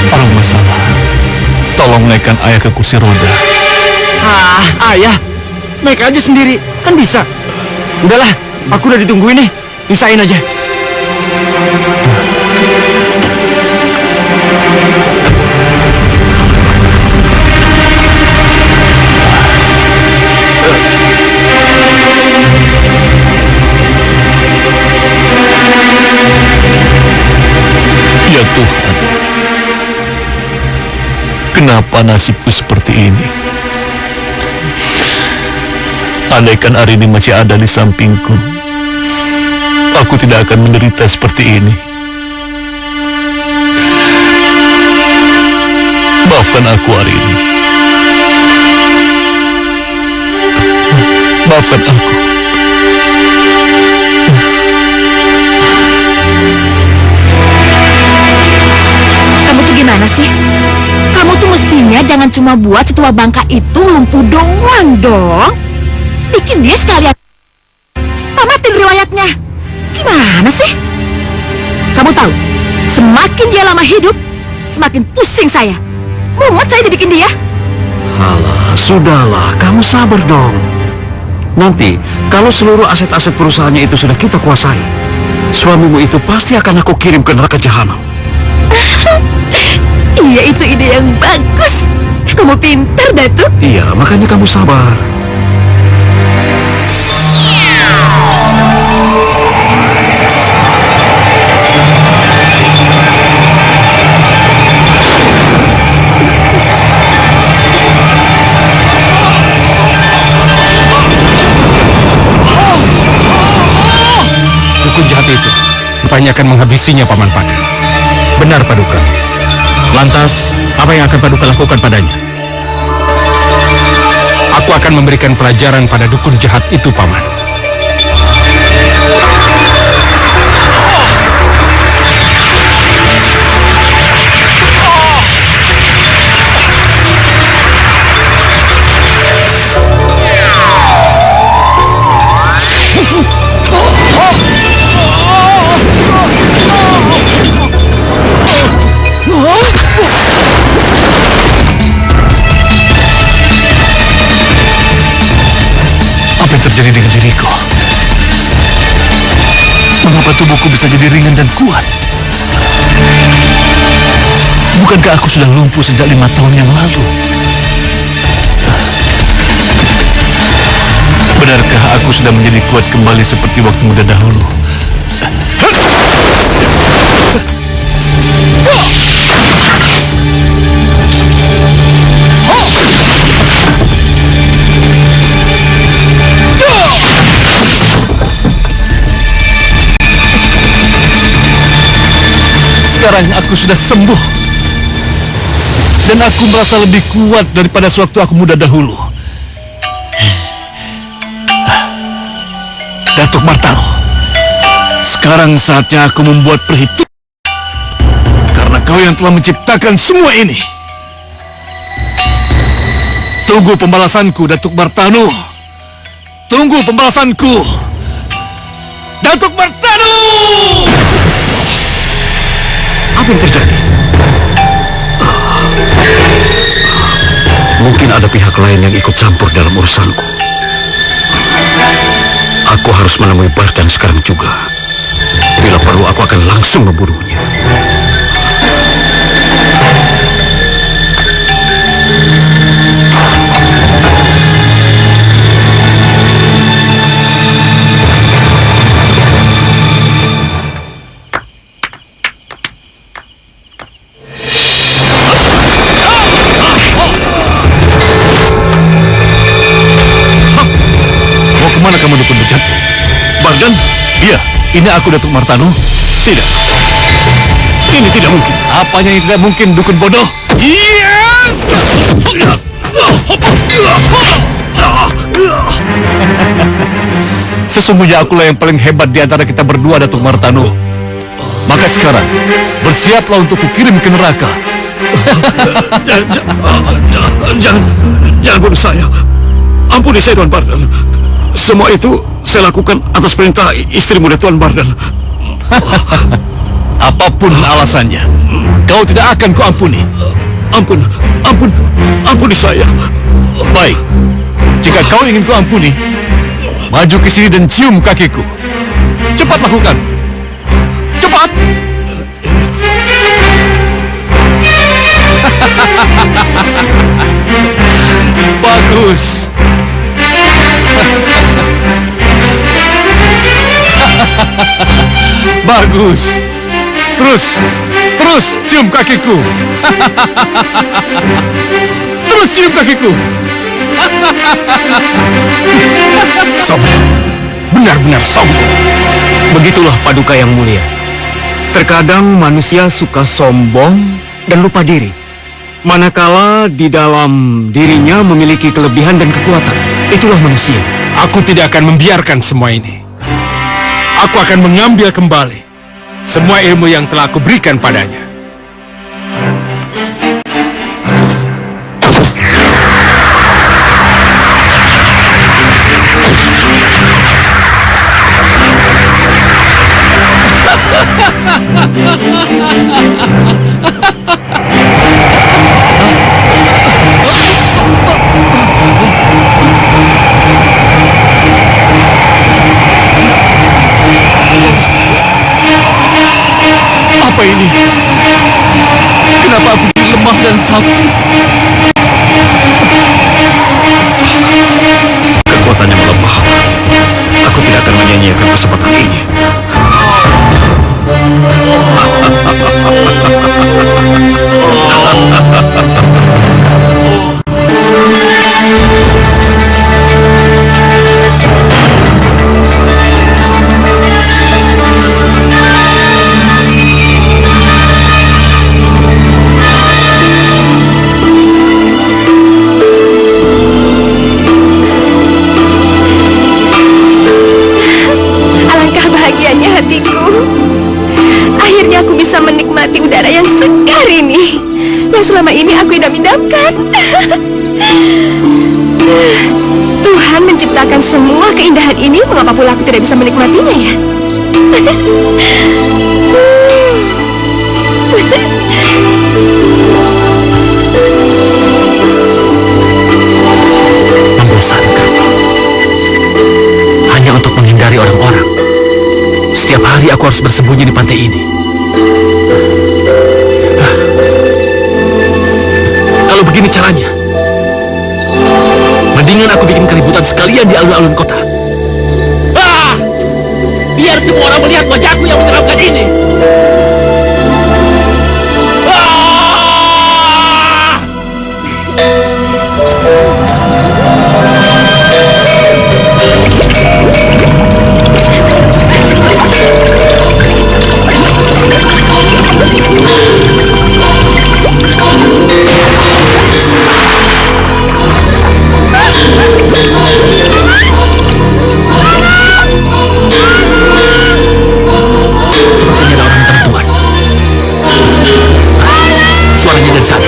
Orang masalah. Tolong naikkan ayah ke kursi roda. Ayah, naik aja sendiri, kan bisa. Udahlah, aku udah ditungguin nih. Nyusahin aja. Ya Tuhan, kenapa nasibku seperti ini? Andaikan Arini masih ada di sampingku, aku tidak akan menderita seperti ini. Maafkan aku, Arini. Maafkan aku. Kamu tuh gimana sih? Kamu tuh mestinya jangan cuma buat si tua bangka itu lumpuh doang dong. Bikin dia sekalian tamatin riwayatnya. Gimana sih? Kamu tahu, semakin dia lama hidup, semakin pusing saya. Mumet saya dibikin dia. Alah, sudahlah, kamu sabar dong. Nanti, kalau seluruh aset-aset perusahaannya itu sudah kita kuasai, suamimu itu pasti akan aku kirim ke neraka jahanam. Iya, itu ide yang bagus. Kamu pintar, Datuk. Iya, makanya kamu sabar. Dukun jahat itu rupanya akan menghabisinya, Paman Padan. Benar, Paduka. Lantas, apa yang akan Paduka lakukan padanya? Aku akan memberikan pelajaran pada dukun jahat itu, Paman. Apa yang terjadi dengan diriku? Mengapa tubuhku bisa jadi ringan dan kuat? Bukankah aku sudah lumpuh sejak 5 tahun yang lalu? Benarkah aku sudah menjadi kuat kembali seperti waktu muda dahulu? Sekarang aku sudah sembuh. Dan aku merasa lebih kuat daripada sewaktu aku muda dahulu. Datuk Martano, sekarang saatnya aku membuat perhitungan. Karena kau yang telah menciptakan semua ini. Tunggu pembalasanku, Datuk Martano. Tunggu pembalasanku, Datuk Martano! Apa yang terjadi? Mungkin ada pihak lain yang ikut campur dalam urusanku. Aku harus menemui Bardan sekarang juga. Bila perlu, aku akan langsung membunuhnya. Kemana kamu dukun bejat? Bardan? Iya, ini aku Datuk Martano. Tidak. Ini tidak mungkin. Apanya yang tidak mungkin, dukun bodoh? Iya. Sesungguhnya akulah yang paling hebat di antara kita berdua, Datuk Martano. Maka sekarang, bersiaplah untuk kukirim ke neraka. Jangan bunuh saya. Ampuni saya, Tuan Bardan. Semua itu saya lakukan atas perintah istri muda Tuan Bardan. Apapun alasannya, kau tidak akan kuampuni. Ampuni saya. Baik, jika kau ingin kuampuni, maju ke sini dan cium kakiku. Cepat lakukan. Cepat. Bagus. Bagus. Terus cium kakiku. Terus cium kakiku. Sombong. Benar-benar sombong. Begitulah Paduka yang mulia. Terkadang manusia suka sombong dan lupa diri. Manakala di dalam dirinya memiliki kelebihan dan kekuatan. Itulah manusia. Aku tidak akan membiarkan semua ini. Aku akan mengambil kembali semua ilmu yang telah aku berikan padanya. Apa ini? Kenapa aku jadi lemah dan sakit? Kekuatannya melemah. Aku tidak akan menyanyiakan kesempatan ini. Alangkah bahagianya hatiku. Akhirnya aku bisa menikmati udara yang segar ini, yang selama ini aku idam-idamkan. Tuhan menciptakan semua keindahan ini, mengapa pula aku tidak bisa menikmatinya ya? Membosankan. Hanya untuk menghindari orang-orang. Setiap hari aku harus bersembunyi di pantai ini. Kalau begini caranya, mendingan aku bikin keributan sekalian di alun-alun kota. Biar Biar semua orang melihat wajahku yang menyeramkan ini. Sepertinya ada orang tertuan. Suaranya dari sana.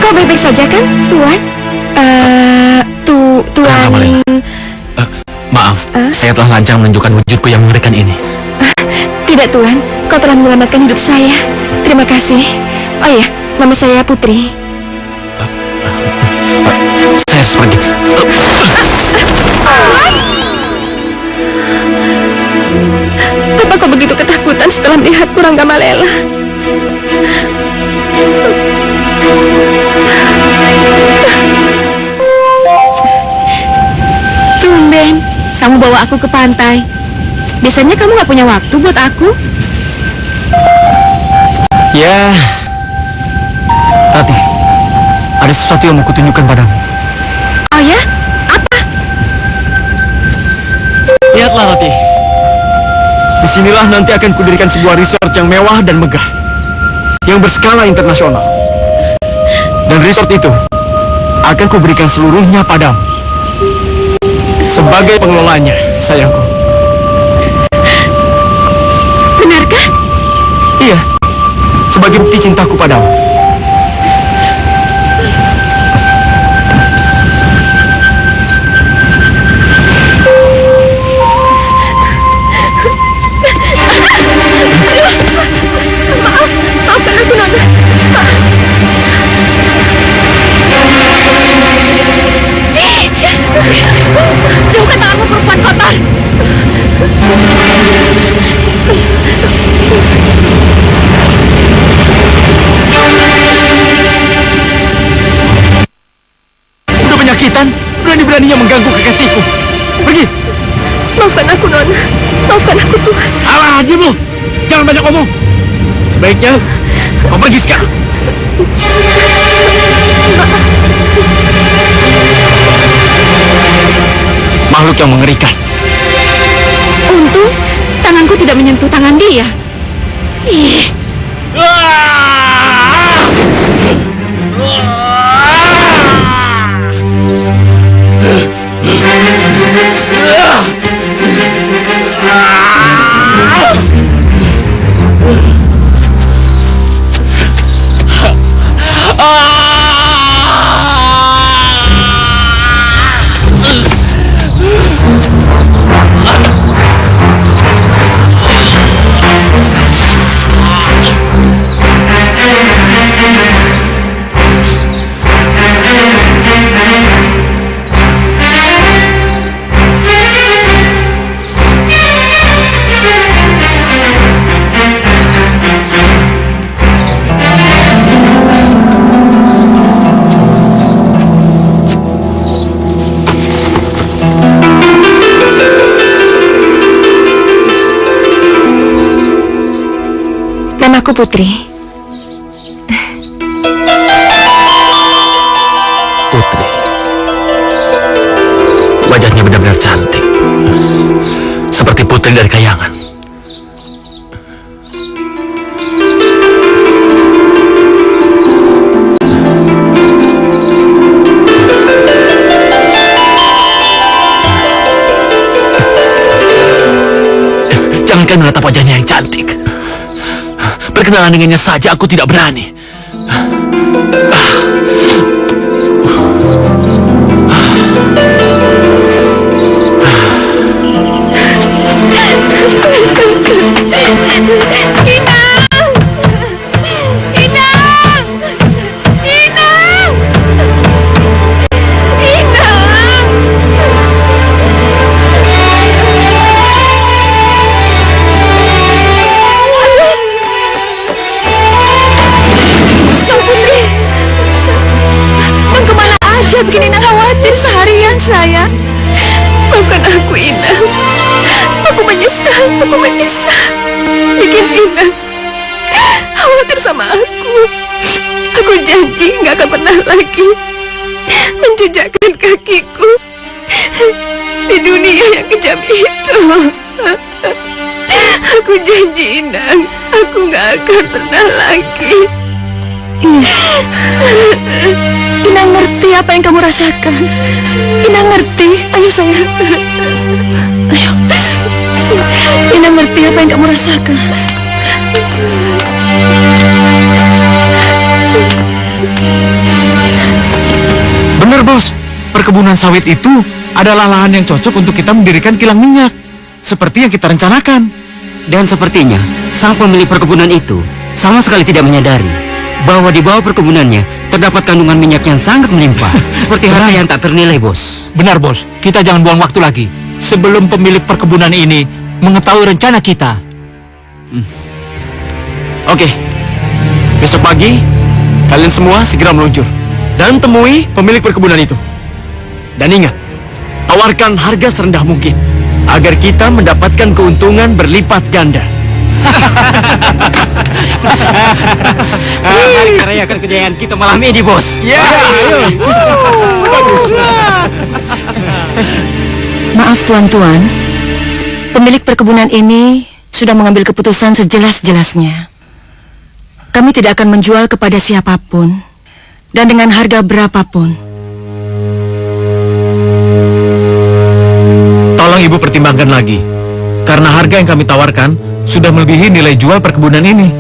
Kau baik-baik saja kan, Tuan? Tuan... Ramalela. Maaf, saya telah lancang menunjukkan wujudku yang mengerikan ini. Tidak, Tuan. Kau telah menyelamatkan hidup saya. Terima kasih. Oh iya, nama saya Putri. Saya harus pergi. Apa kau begitu ketakutan setelah melihat Ranggamallela? Tumben, kamu bawa aku ke pantai. Biasanya kamu gak punya waktu buat aku. Ya, Rati, ada sesuatu yang mau kutunjukkan padamu. Oh ya? Apa? Lihatlah, Rati. Disinilah nanti akan kudirikan sebuah resort yang mewah dan megah, yang berskala internasional. Dan resort itu akan kuberikan seluruhnya padamu. Sebagai pengelolanya, sayangku. Benarkah? Iya, sebagai bukti cintaku padamu. Maafkan aku, Nona. Jauhkan tanganmu, perempuan kotor. Udah penyakitan, berani-beraninya mengganggu kekasihku. Pergi. Maafkan aku, Nona. Maafkan aku, Tuhan. Alah, diam lu. Jangan banyak ngomong. Sebaiknya kau pergi sekarang. Makhluk yang mengerikan. Untung tanganku tidak menyentuh tangan dia. Ih, namaku Putri. Putri. Wajahnya benar-benar cantik. dari kayangan. Jangankan menatap wajahnya yang cantik. Berkenalan dengannya saja aku tidak berani. Bikin Inang khawatir seharian, sayang. Maafkan aku, Inang. Aku menyesal. Bikin Inang khawatir sama aku. Aku janji nggak akan pernah lagi menjejakkan kakiku di dunia yang kejam itu. Aku janji, Inang, aku nggak akan pernah lagi. Inang ngerti apa yang kamu rasakan. Inang ngerti. Ayo sayang. Ayo. Inang ngerti apa yang kamu rasakan. Benar, Bos. Perkebunan sawit itu adalah lahan yang cocok untuk kita mendirikan kilang minyak. Seperti yang kita rencanakan. Dan sepertinya sang pemilik perkebunan itu sama sekali tidak menyadari bahwa di bawah perkebunannya terdapat kandungan minyak yang sangat melimpah. Seperti harta yang tak ternilai, Bos. Benar, Bos. Kita jangan buang waktu lagi sebelum pemilik perkebunan ini mengetahui rencana kita. Oke. Besok pagi, kalian semua segera meluncur dan temui pemilik perkebunan itu. Dan ingat, tawarkan harga serendah mungkin agar kita mendapatkan keuntungan berlipat ganda. Mari kita rayakan kejayaan kita malam ini, Bos. Bagus. Maaf tuan-tuan, pemilik perkebunan ini sudah mengambil keputusan sejelas-jelasnya. Kami tidak akan menjual kepada siapapun dan dengan harga berapapun. Tolong Ibu pertimbangkan lagi, karena harga yang kami tawarkan sudah melebihi nilai jual perkebunan ini.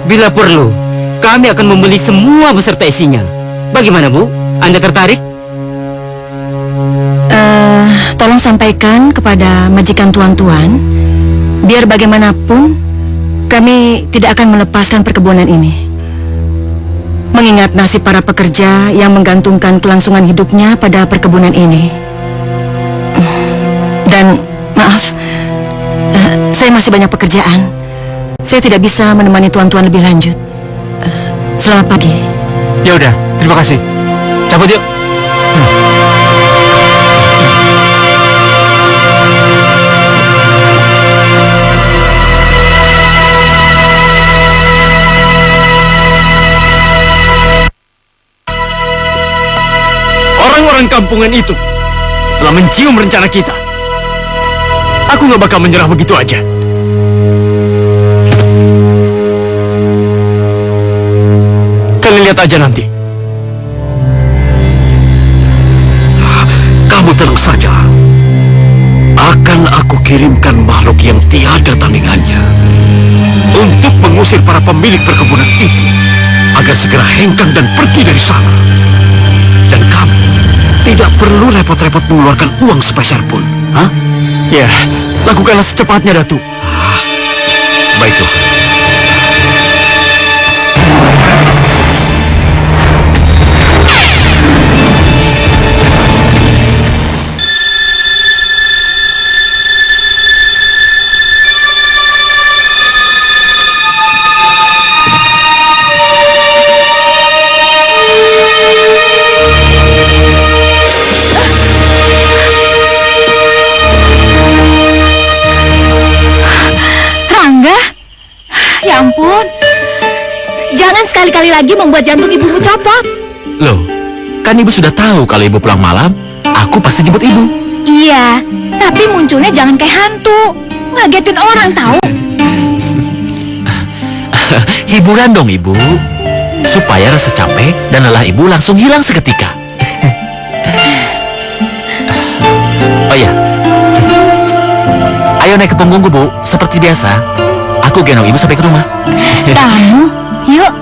Bila perlu, kami akan membeli semua beserta isinya. Bagaimana, Bu? Anda tertarik? Tolong sampaikan kepada majikan tuan-tuan, biar bagaimanapun kami tidak akan melepaskan perkebunan ini. Mengingat nasib para pekerja yang menggantungkan kelangsungan hidupnya pada perkebunan ini. Dan maaf, saya masih banyak pekerjaan. Saya tidak bisa menemani tuan-tuan lebih lanjut. Selamat pagi. Ya udah, terima kasih. Cabut yuk. Orang-orang kampungan itu telah mencium rencana kita. Aku nggak bakal menyerah begitu aja. Kalian lihat aja nanti. Kamu tenang saja. Akan aku kirimkan makhluk yang tiada tandingannya untuk mengusir para pemilik perkebunan itu agar segera hengkang dan pergi dari sana. Dan kamu tidak perlu repot-repot mengeluarkan uang sepeser pun. Hah? Ya, lakukanlah secepatnya, Datu. Baiklah. Ya ampun, jangan sekali-kali lagi membuat jantung ibumu copot. Loh, kan ibu sudah tahu kalau ibu pulang malam, aku pasti jemput ibu. Iya, tapi munculnya jangan kayak hantu. Ngagetin orang tahu. Hiburan dong ibu, supaya rasa capek dan lelah ibu langsung hilang seketika. Oh iya, ayo naik ke punggungku bu, seperti biasa. Aku gendong ibu sampai ke rumah. Kamu, yuk.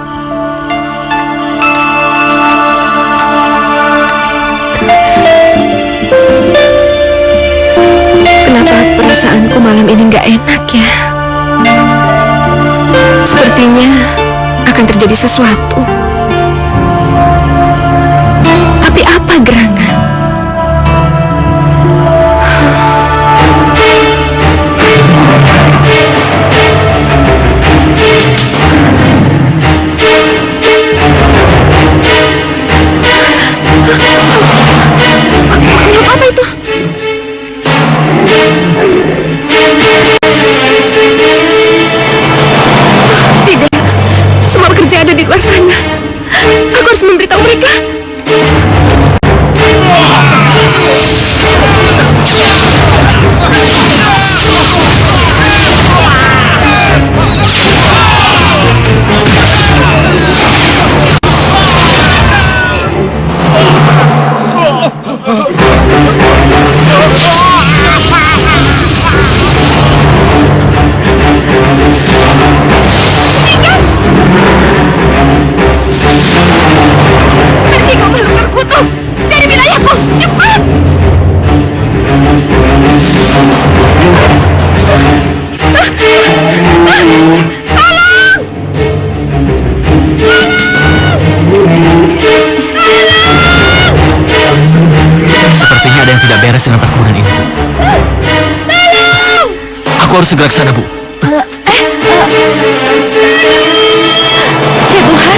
Kenapa perasaanku malam ini nggak enak ya? Sepertinya akan terjadi sesuatu. Tapi apa gerangan? Apa itu? Tidak, semua pekerja ada di luar sana. Aku harus memberitahu mereka. Pergi kau makhluk terkutuk dari wilayahku, cepat! Sepertinya ada yang tidak beres dengan perkebunan ini. Aku harus segera ke sana bu. Ya Tuhan,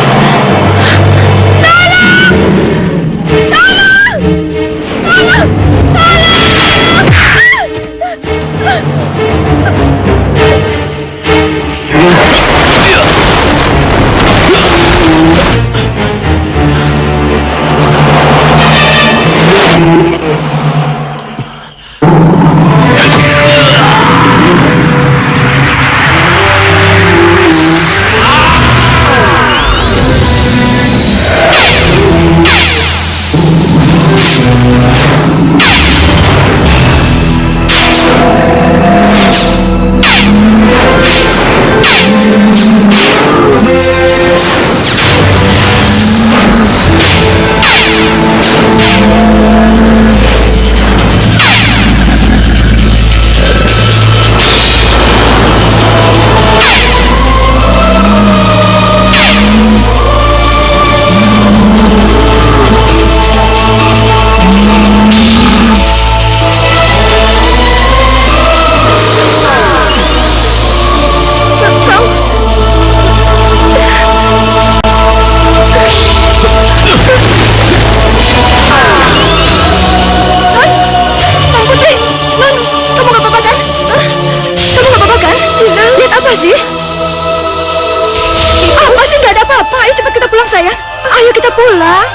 Ayo kita pulang.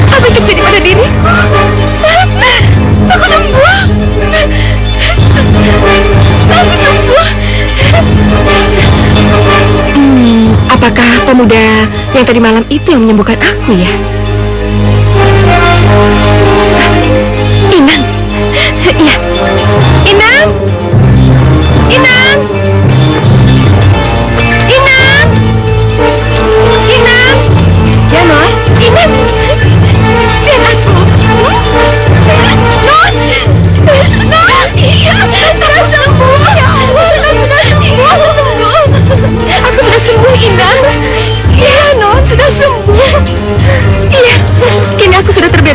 Apa yang terjadi pada diri? Aku sembuh. Aku sembuh. Apakah pemuda yang tadi malam itu yang menyembuhkan aku ya? Inang. Iya. Inang. Inang.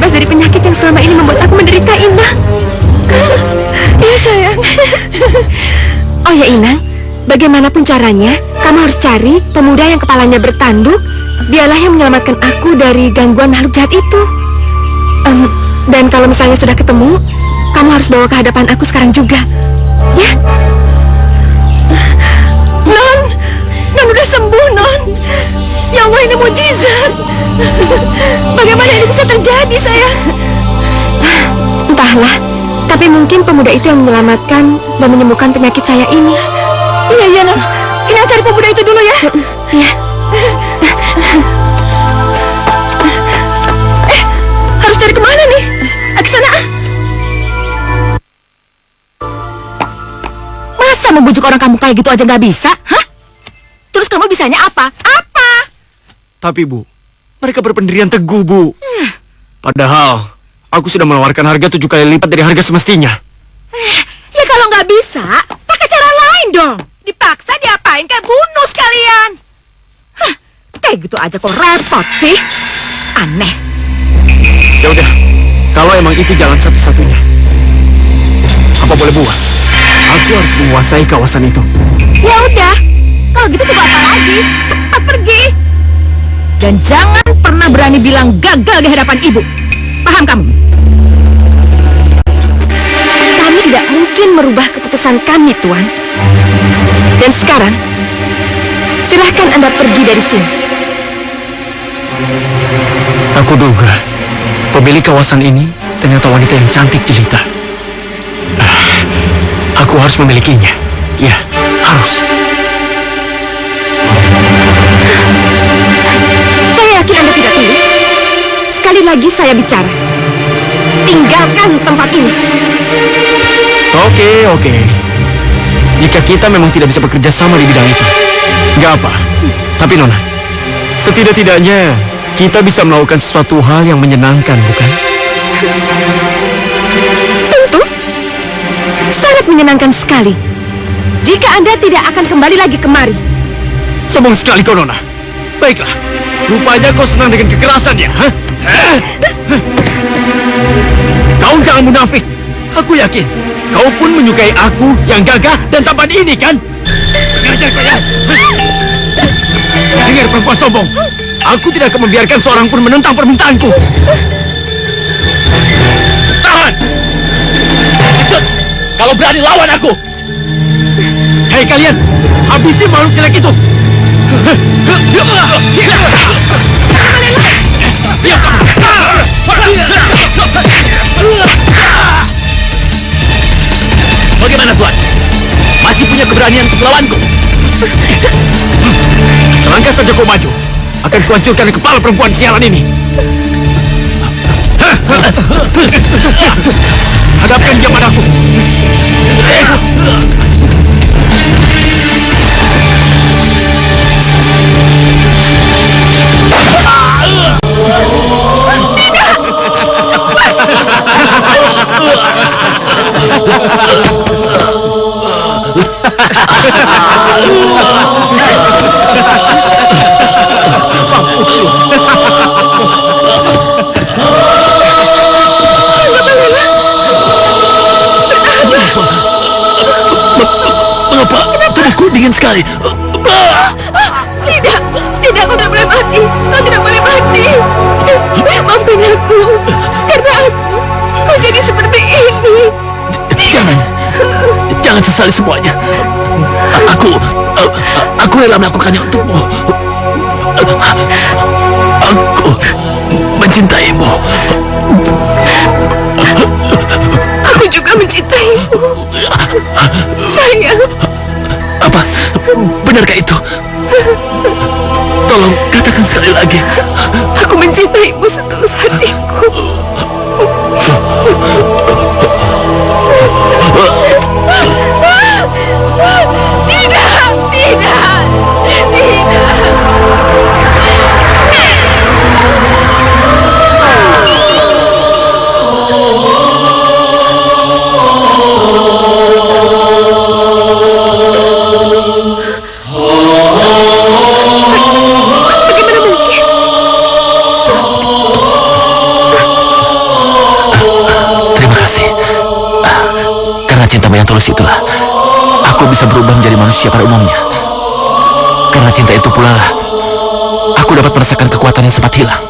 terbebas dari penyakit yang selama ini membuat aku menderita, Inang. Iya sayang. Oh ya Inang, bagaimanapun caranya, kamu harus cari pemuda yang kepalanya bertanduk. Dialah yang menyelamatkan aku dari gangguan makhluk jahat itu. Dan kalau misalnya sudah ketemu, kamu harus bawa ke hadapan aku sekarang juga. Ya? Non udah sembuh, Non. Ya Allah, ini mujizat. Bagaimana ini bisa terjadi, sayang? Entahlah, tapi mungkin pemuda itu yang menyelamatkan dan menyembuhkan penyakit saya ini. Iya, Non. Ina cari pemuda itu dulu ya. Iya. Harus cari kemana nih? Ke sana ah. Masa membujuk orang kamu kayak gitu aja nggak bisa? Hah? Terus kamu bisanya apa? Apa? Tapi Bu, mereka berpendirian teguh, Bu. Padahal aku sudah menawarkan harga 7 kali lipat dari harga semestinya. Ya kalau nggak bisa, pakai cara lain dong. Dipaksa diapain? Kayak bunuh sekalian. Hah, kayak gitu aja kok repot sih. Aneh. Ya udah, kalau emang itu jalan satu-satunya, apa boleh buat? Aku harus menguasai kawasan itu. Ya udah, kalau gitu tunggu apa lagi? Cepat pergi. Dan jangan pernah berani bilang gagal di hadapan ibu. Paham kamu? Kami tidak mungkin merubah keputusan kami, Tuan. Dan sekarang, silahkan Anda pergi dari sini. Aku duga pemilik kawasan ini ternyata wanita yang cantik jelita. Aku harus memilikinya. Ya, harus. Saya yakin Anda tidak keliru. Sekali lagi saya bicara. Tinggalkan tempat ini. Oke. Jika kita memang tidak bisa bekerja sama di bidang itu, nggak apa. Tapi Nona, setidak-tidaknya kita bisa melakukan sesuatu hal yang menyenangkan, bukan? Tentu. Sangat menyenangkan sekali. Jika Anda tidak akan kembali lagi kemari. Sombong sekali kau, Nona. Baiklah, rupanya kau senang dengan kekerasan ya, hah? Kau jangan munafik. Aku yakin kau pun menyukai aku yang gagah dan tampan ini, kan? Pengajar kau ya. Dengar perempuan sombong. Aku tidak akan membiarkan seorang pun menentang permintaanku. Tahan! Cut! Kalau berani lawan aku. Hei kalian, habisi makhluk jelek itu. Bagaimana Tuan? Masih punya keberanian untuk melawanku? Selangkah saja kau maju, akan kuhancurkan kepala perempuan sialan ini. Hadapkan dia padaku. Dingin sekali. Tidak, kau tidak boleh mati. Kau tidak boleh mati. Maafkan aku. Karena kau jadi seperti ini. Jangan sesali semuanya. Aku rela melakukannya untukmu. Aku mencintaimu. Aku juga mencintaimu. Sayang. Apa? Benarkah itu? Tolong katakan sekali lagi. Aku mencintaimu setulus hatiku. Tidak. Bagaimana mungkin? agama yang tulus itulah aku bisa berubah menjadi manusia pada umumnya. Karena cinta itu pula lah aku dapat merasakan kekuatan yang sempat hilang.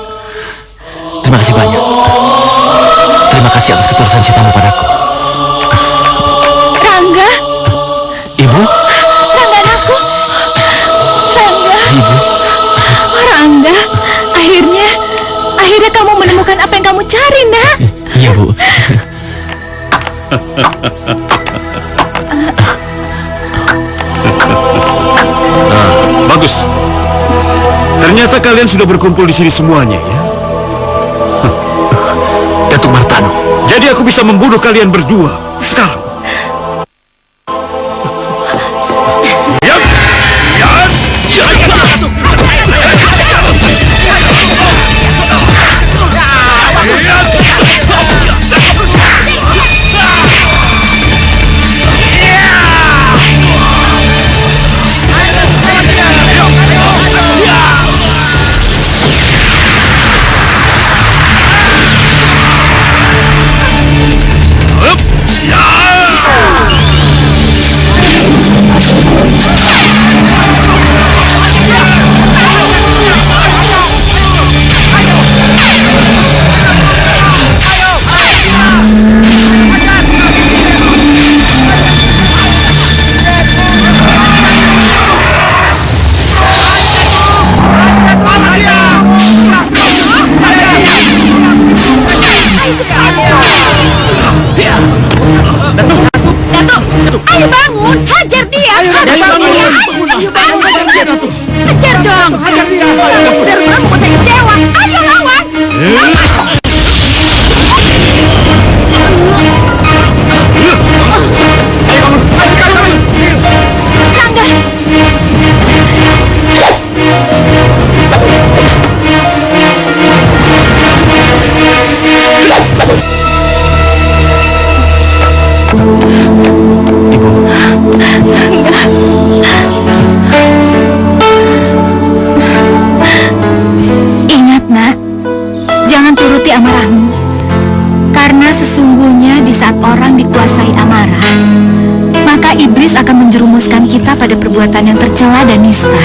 Terima kasih banyak. Terima kasih atas ketulusan cintamu padaku. Rangga, Ibu? Rangga anakku. Rangga. Ibu? Oh, Rangga, akhirnya kamu menemukan apa yang kamu cari, Nak. Iya, Bu. Bagus. Ternyata kalian sudah berkumpul di sini semuanya, ya? Datuk Martano. Jadi aku bisa membunuh kalian berdua sekarang. Ayo bangun, hajar dia. Hajar dong. Udah membuat saya kecewa. Ayo lawan. Rangga. Ingat, Nak, jangan turuti amarahmu. Karena sesungguhnya di saat orang dikuasai amarah, maka iblis akan menjerumuskan kita pada perbuatan yang tercela dan nista.